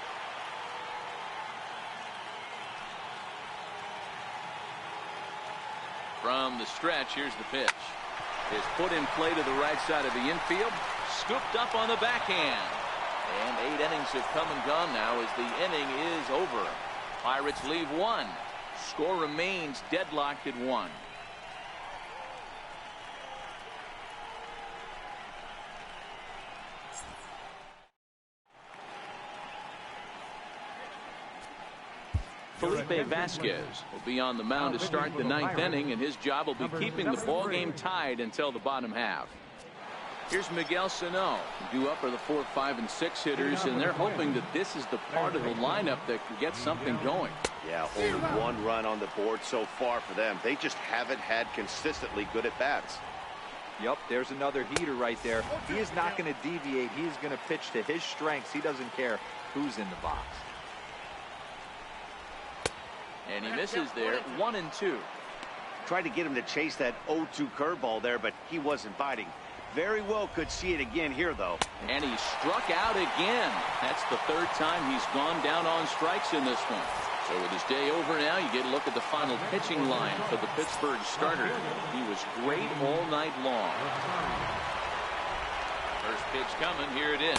From the stretch, here's the pitch. Is put in play to the right side of the infield. Scooped up on the backhand. And 8 innings have come and gone now as the inning is over. Pirates leave 1. Score remains deadlocked at 1. Felipe Vasquez will be on the mound to start the 9th inning, and his job will be keeping the ball game tied until the bottom half. Here's Miguel Sano. Due up are the 4, 5, and 6 hitters, and they're hoping that this is the part of the lineup that can get something going. Yeah, only 1 run on the board so far for them. They just haven't had consistently good at bats. Yep, there's another heater right there. He is not going to deviate. He is going to pitch to his strengths. He doesn't care who's in the box. And he misses there. 1-2. Tried to get him to chase that 0-2 curveball there, but he wasn't biting. Very well could see it again here, though. And he struck out again. That's the 3rd time he's gone down on strikes in this one. So with his day over now, you get a look at the final pitching line for the Pittsburgh starter. He was great all night long. First pitch coming. Here it is.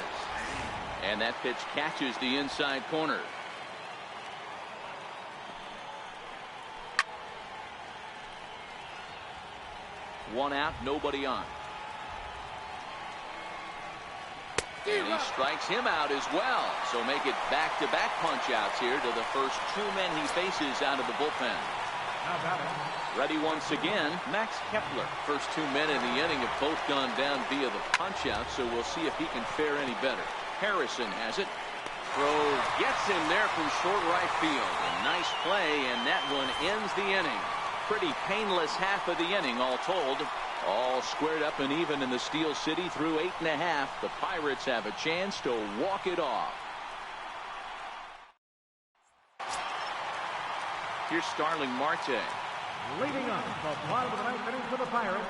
And that pitch catches the inside corner. One out, nobody on. And he strikes him out as well. So make it back-to-back punch-outs here to the first two men he faces out of the bullpen. Ready once again, Max Kepler. First two men in the inning have both gone down via the punch-out, so we'll see if he can fare any better. Harrison has it. Throw gets him there from short right field. A nice play, and that one ends the inning. Pretty painless half of the inning, all told. All squared up and even in the Steel City through 8.5. The Pirates have a chance to walk it off. Here's Starling Marte. Leading up the bottom of the ninth inning for the Pirates,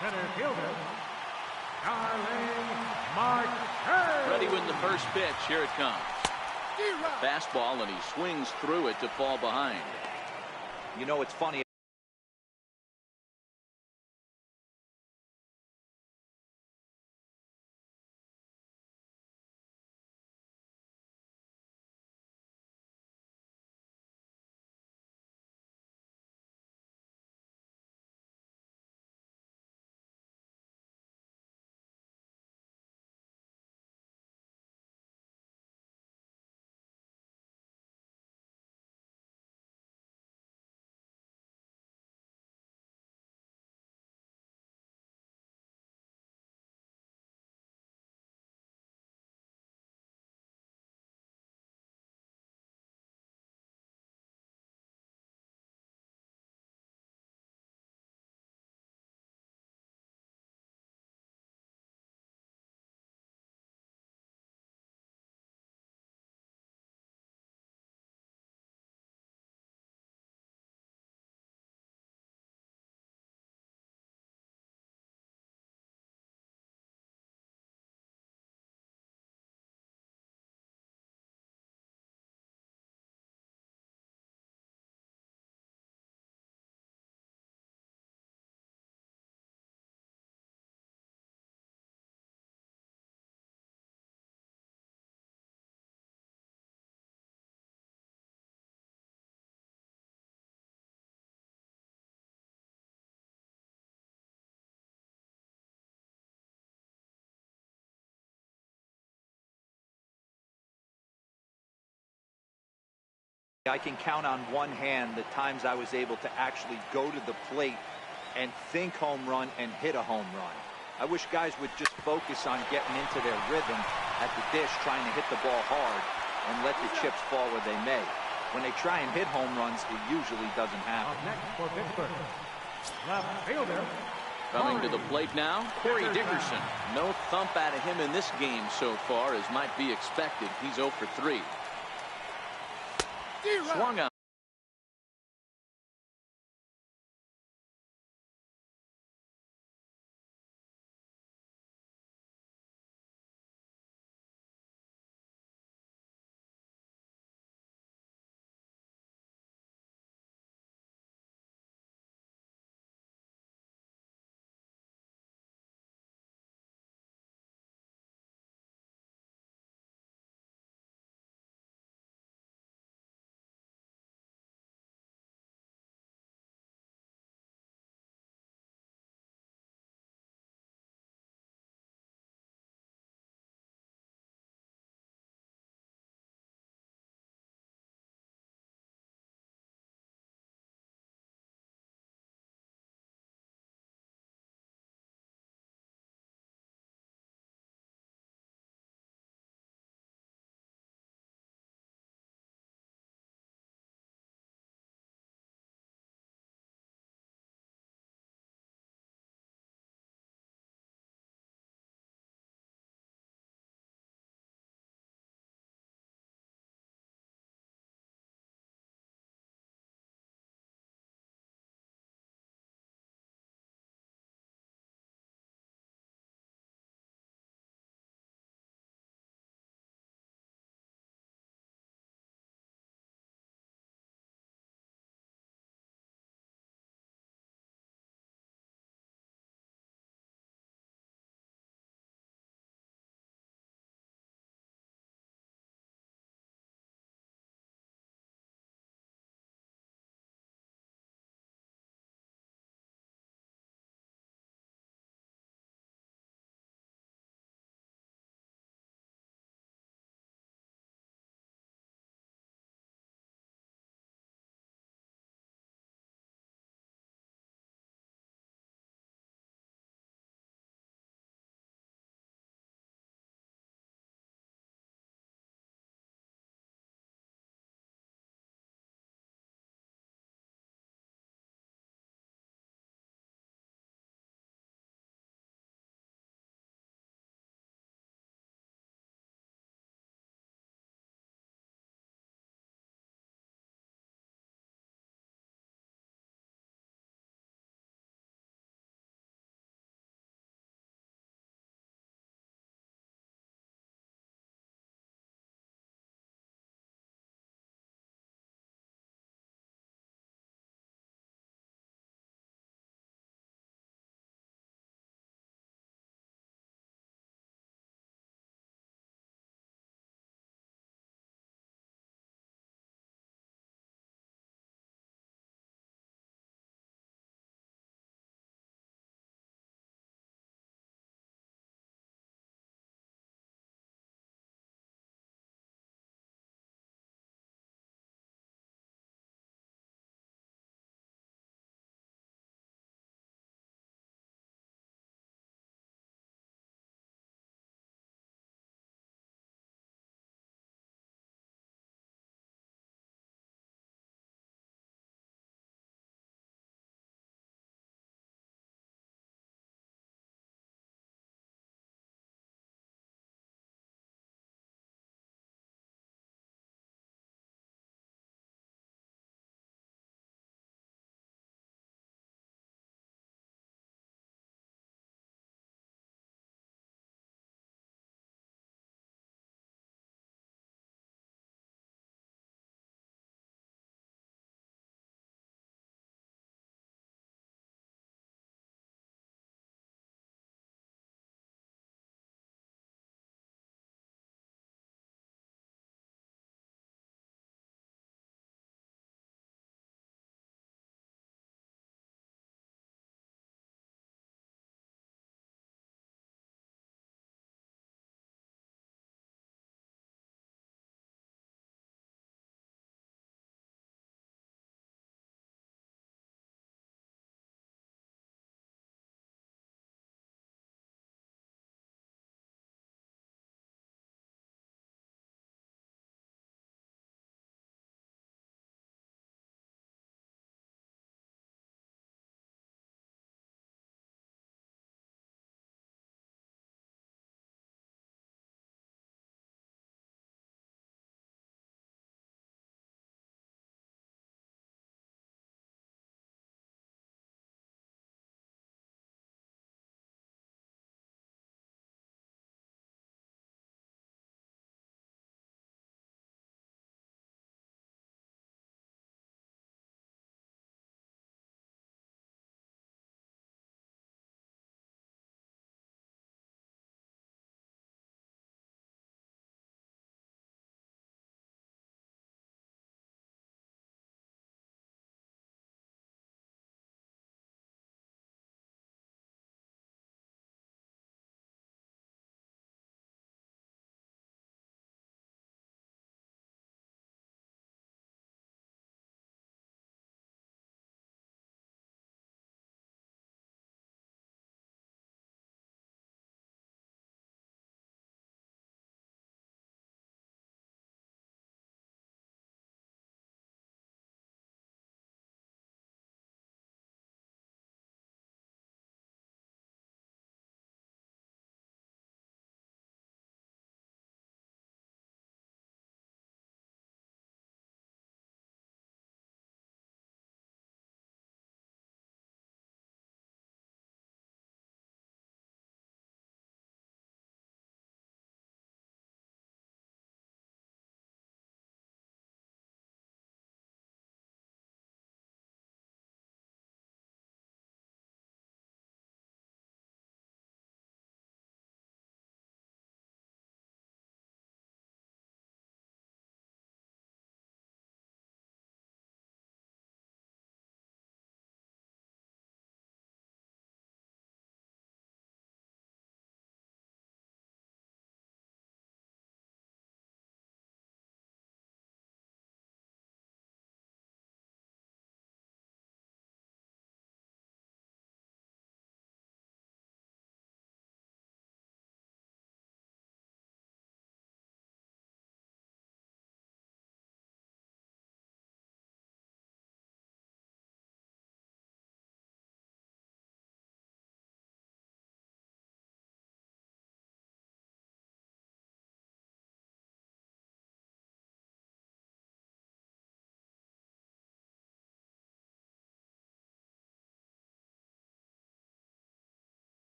center fielder, Starling Marte. Ready with the first pitch. Here it comes. Fastball, and he swings through it to fall behind. You know, it's funny. I can count on one hand the times I was able to actually go to the plate and think home run and hit a home run. I wish guys would just focus on getting into their rhythm at the dish, trying to hit the ball hard and let the chips fall where they may. When they try and hit home runs, it usually doesn't happen. Up next for Pittsburgh, left fielder. Coming to the plate now, Corey Dickerson. No thump out of him in this game so far, as might be expected. He's 0 for 3. Swung on.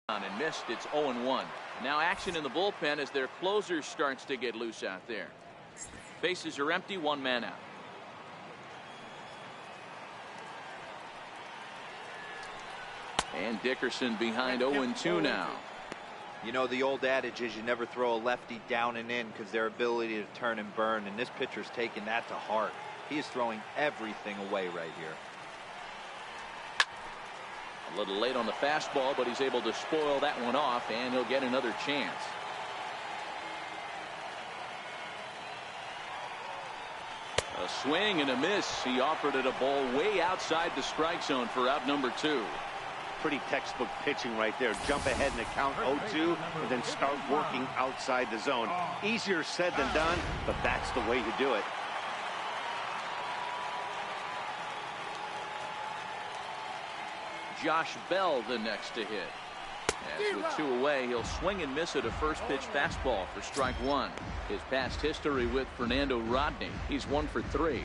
And missed. It's 0-1. Now action in the bullpen as their closer starts to get loose out there. Bases are empty, one man out. And Dickerson behind 0-2 now. You know, the old adage is you never throw a lefty down and in because their ability to turn and burn, and this pitcher's taking that to heart. He is throwing everything away right here. A little late on the fastball, but he's able to spoil that one off, and he'll get another chance. A swing and a miss. He offered it a ball way outside the strike zone for out number 2. Pretty textbook pitching right there. Jump ahead in the count 0-2 and then start working outside the zone. Easier said than done, but that's the way to do it. Josh Bell the next to hit. As with 2 away, he'll swing and miss at a first pitch fastball for strike 1. His past history with Fernando Rodney, he's 1 for 3.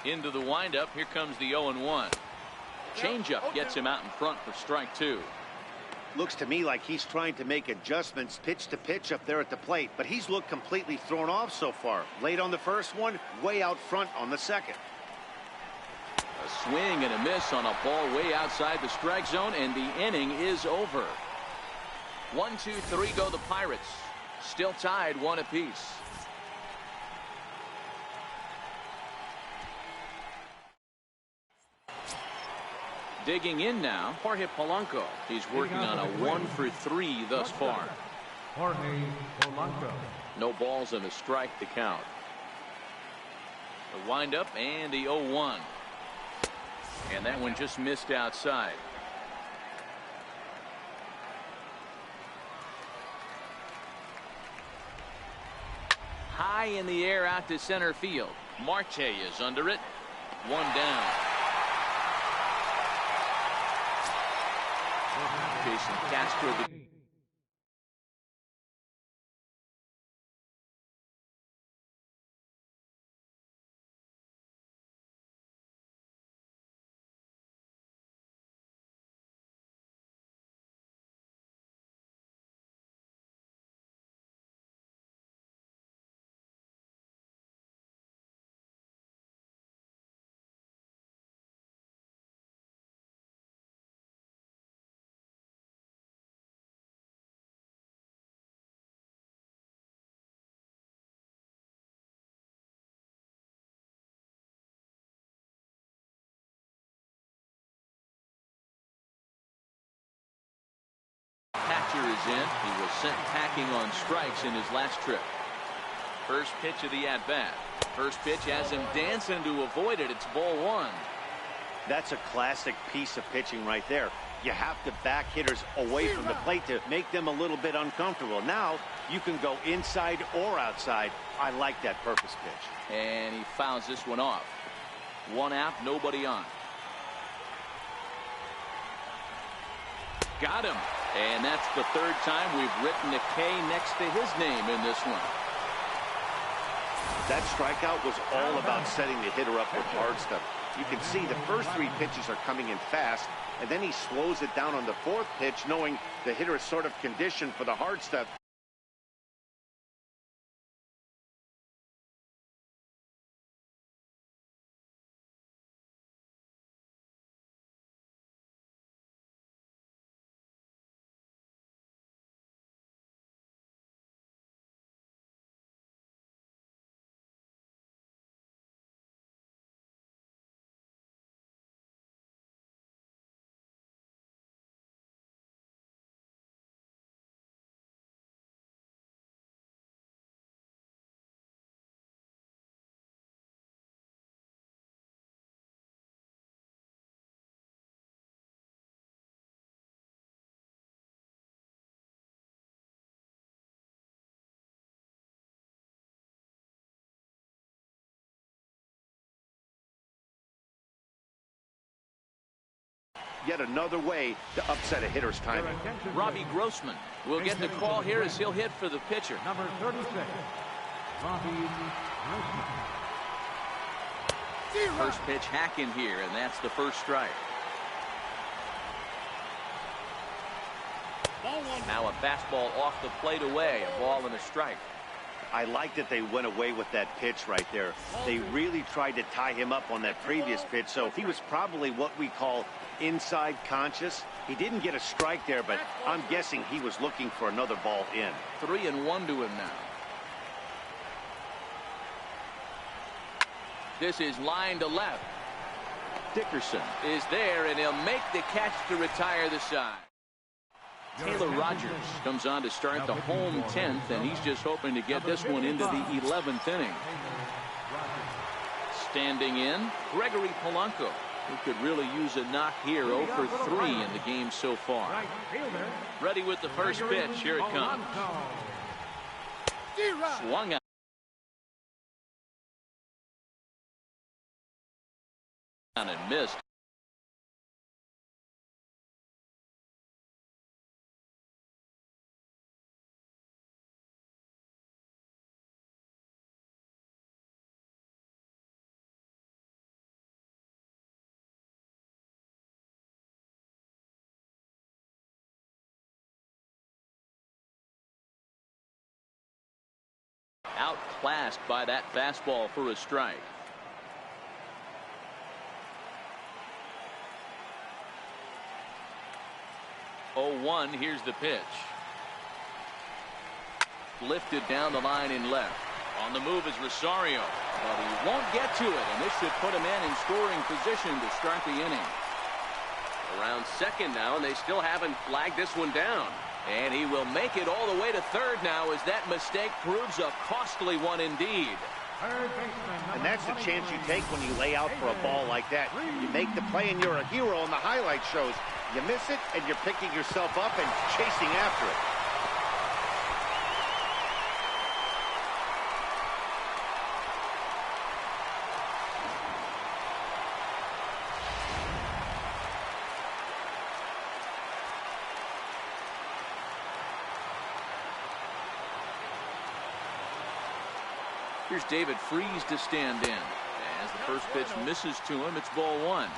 Into the windup, here comes the 0-1. Changeup gets him out in front for strike 2. Looks to me like he's trying to make adjustments pitch to pitch up there at the plate, but he's looked completely thrown off so far. Late on the first one, way out front on the second. A swing and a miss on a ball way outside the strike zone, and the inning is over. 1, 2, 3 go the Pirates. Still tied 1 apiece. Digging in now, Jorge Polanco. He's working on a 1 for 3 thus far. Jorge Polanco. No balls and a strike to count. The windup and the 0-1. And that one just missed outside. High in the air out to center field. Marte is under it. 1 down. Jason Castro. Catcher is in. He was sent packing on strikes in his last trip. First pitch of the at-bat. First pitch has him dancing to avoid it. It's ball 1. That's a classic piece of pitching right there. You have to back hitters away from the plate to make them a little bit uncomfortable. Now you can go inside or outside. I like that purpose pitch. And he fouls this one off. 1 out, nobody on. Got him. And that's the 3rd time we've written a K next to his name in this one. That strikeout was all about setting the hitter up with hard stuff. You can see the first 3 pitches are coming in fast, and then he slows it down on the 4th pitch, knowing the hitter is sort of conditioned for the hard stuff. Yet another way to upset a hitter's timing. Robbie Grossman will get the call here as he'll hit for the pitcher. Number 36, Robbie Grossman. First pitch hacking here, and that's the first strike. Now a fastball off the plate away, a ball and a strike. I like that they went away with that pitch right there. They really tried to tie him up on that previous pitch, so he was probably what we call inside conscious. He didn't get a strike there, but I'm guessing he was looking for another ball in. 3-1 to him now. This is line to left. Dickerson is there, and he'll make the catch to retire the side. Taylor Rogers comes on to start the home 10th, and he's just hoping to get this one into the 11th inning. Standing in, Gregory Polanco, who could really use a knock here. 0 for 3 in the game so far. Ready with the first pitch. Here it comes. Swung out and missed. Outclassed by that fastball for a strike. 0-1. Here's the pitch. Lifted down the line in left. On the move is Rosario, but he won't get to it, and this should put him in scoring position to start the inning. Around second now, and they still haven't flagged this one down. And he will make it all the way to third now, as that mistake proves a costly one indeed. And that's the chance you take when you lay out for a ball like that. You make the play and you're a hero in the highlight shows. You miss it and you're picking yourself up and chasing after it. Here's David Freese to stand in. As the first pitch misses to him, it's ball one.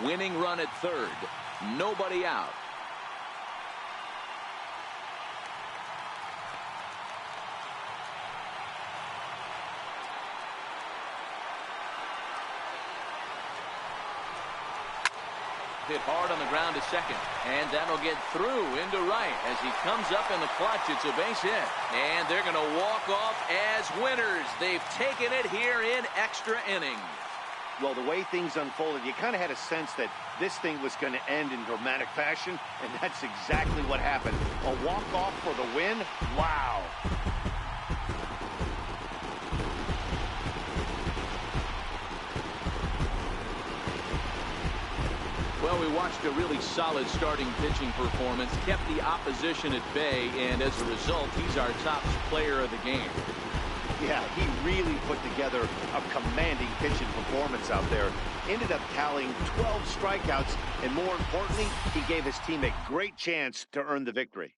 Winning run at third. Nobody out. Hit hard on the ground to second, and that'll get through into right as he comes up in the clutch. It's a base hit, and they're going to walk off as winners. They've taken it here in extra innings. Well, the way things unfolded, you kind of had a sense that this thing was going to end in dramatic fashion, and that's exactly what happened. A walk-off for the win? Wow. Well, we watched a really solid starting pitching performance, kept the opposition at bay, and as a result, he's our top player of the game. Yeah, he really put together a commanding pitching performance out there. Ended up tallying 12 strikeouts, and more importantly, he gave his team a great chance to earn the victory.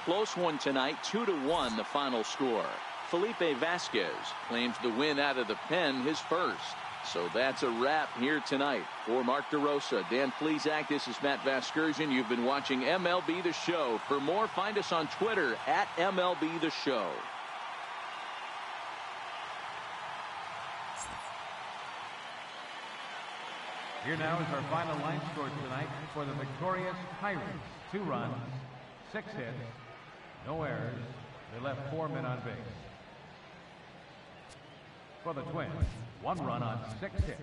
Close one tonight, 2-1 the final score. Felipe Vasquez claims the win out of the pen, his first. So that's a wrap here tonight. For Mark DeRosa, Dan Plesac, this is Matt Vasgersian. You've been watching MLB The Show. For more, find us on Twitter at MLB The Show. Here now is our final line score tonight for the victorious Pirates. 2 runs, 6 hits, no errors. They left 4 men on base. For the Twins, 1 run on 6 hits.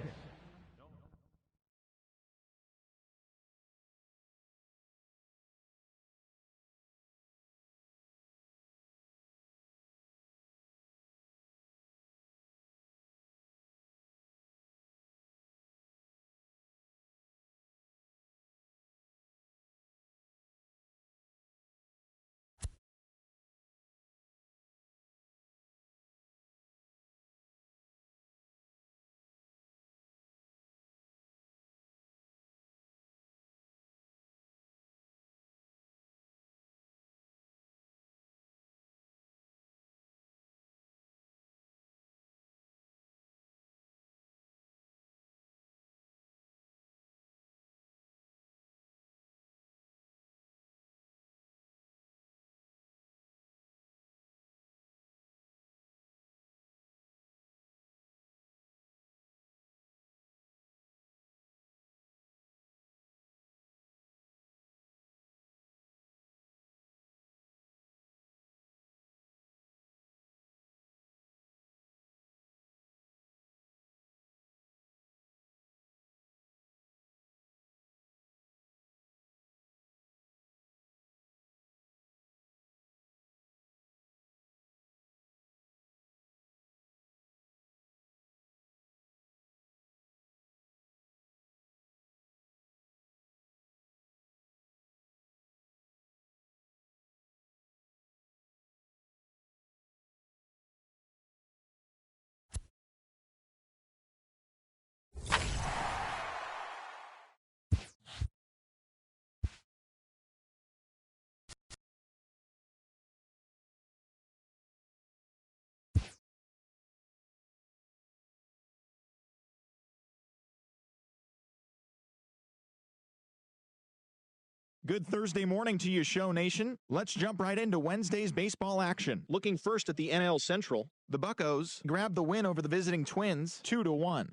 Good Thursday morning to you, Show Nation. Let's jump right into Wednesday's baseball action. Looking first at the NL Central, the Buccos grabbed the win over the visiting Twins 2-1.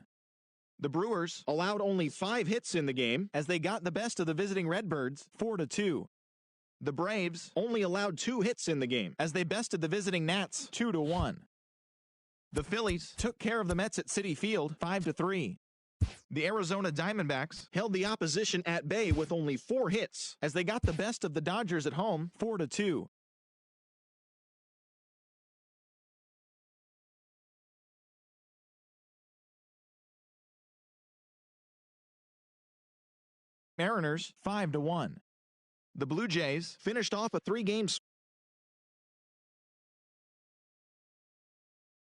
The Brewers allowed only 5 hits in the game as they got the best of the visiting Redbirds 4-2. The Braves only allowed 2 hits in the game as they bested the visiting Nats 2-1. The Phillies took care of the Mets at Citi Field 5-3. The Arizona Diamondbacks held the opposition at bay with only 4 hits as they got the best of the Dodgers at home 4-2. Mariners 5-1. The Blue Jays finished off a 3-game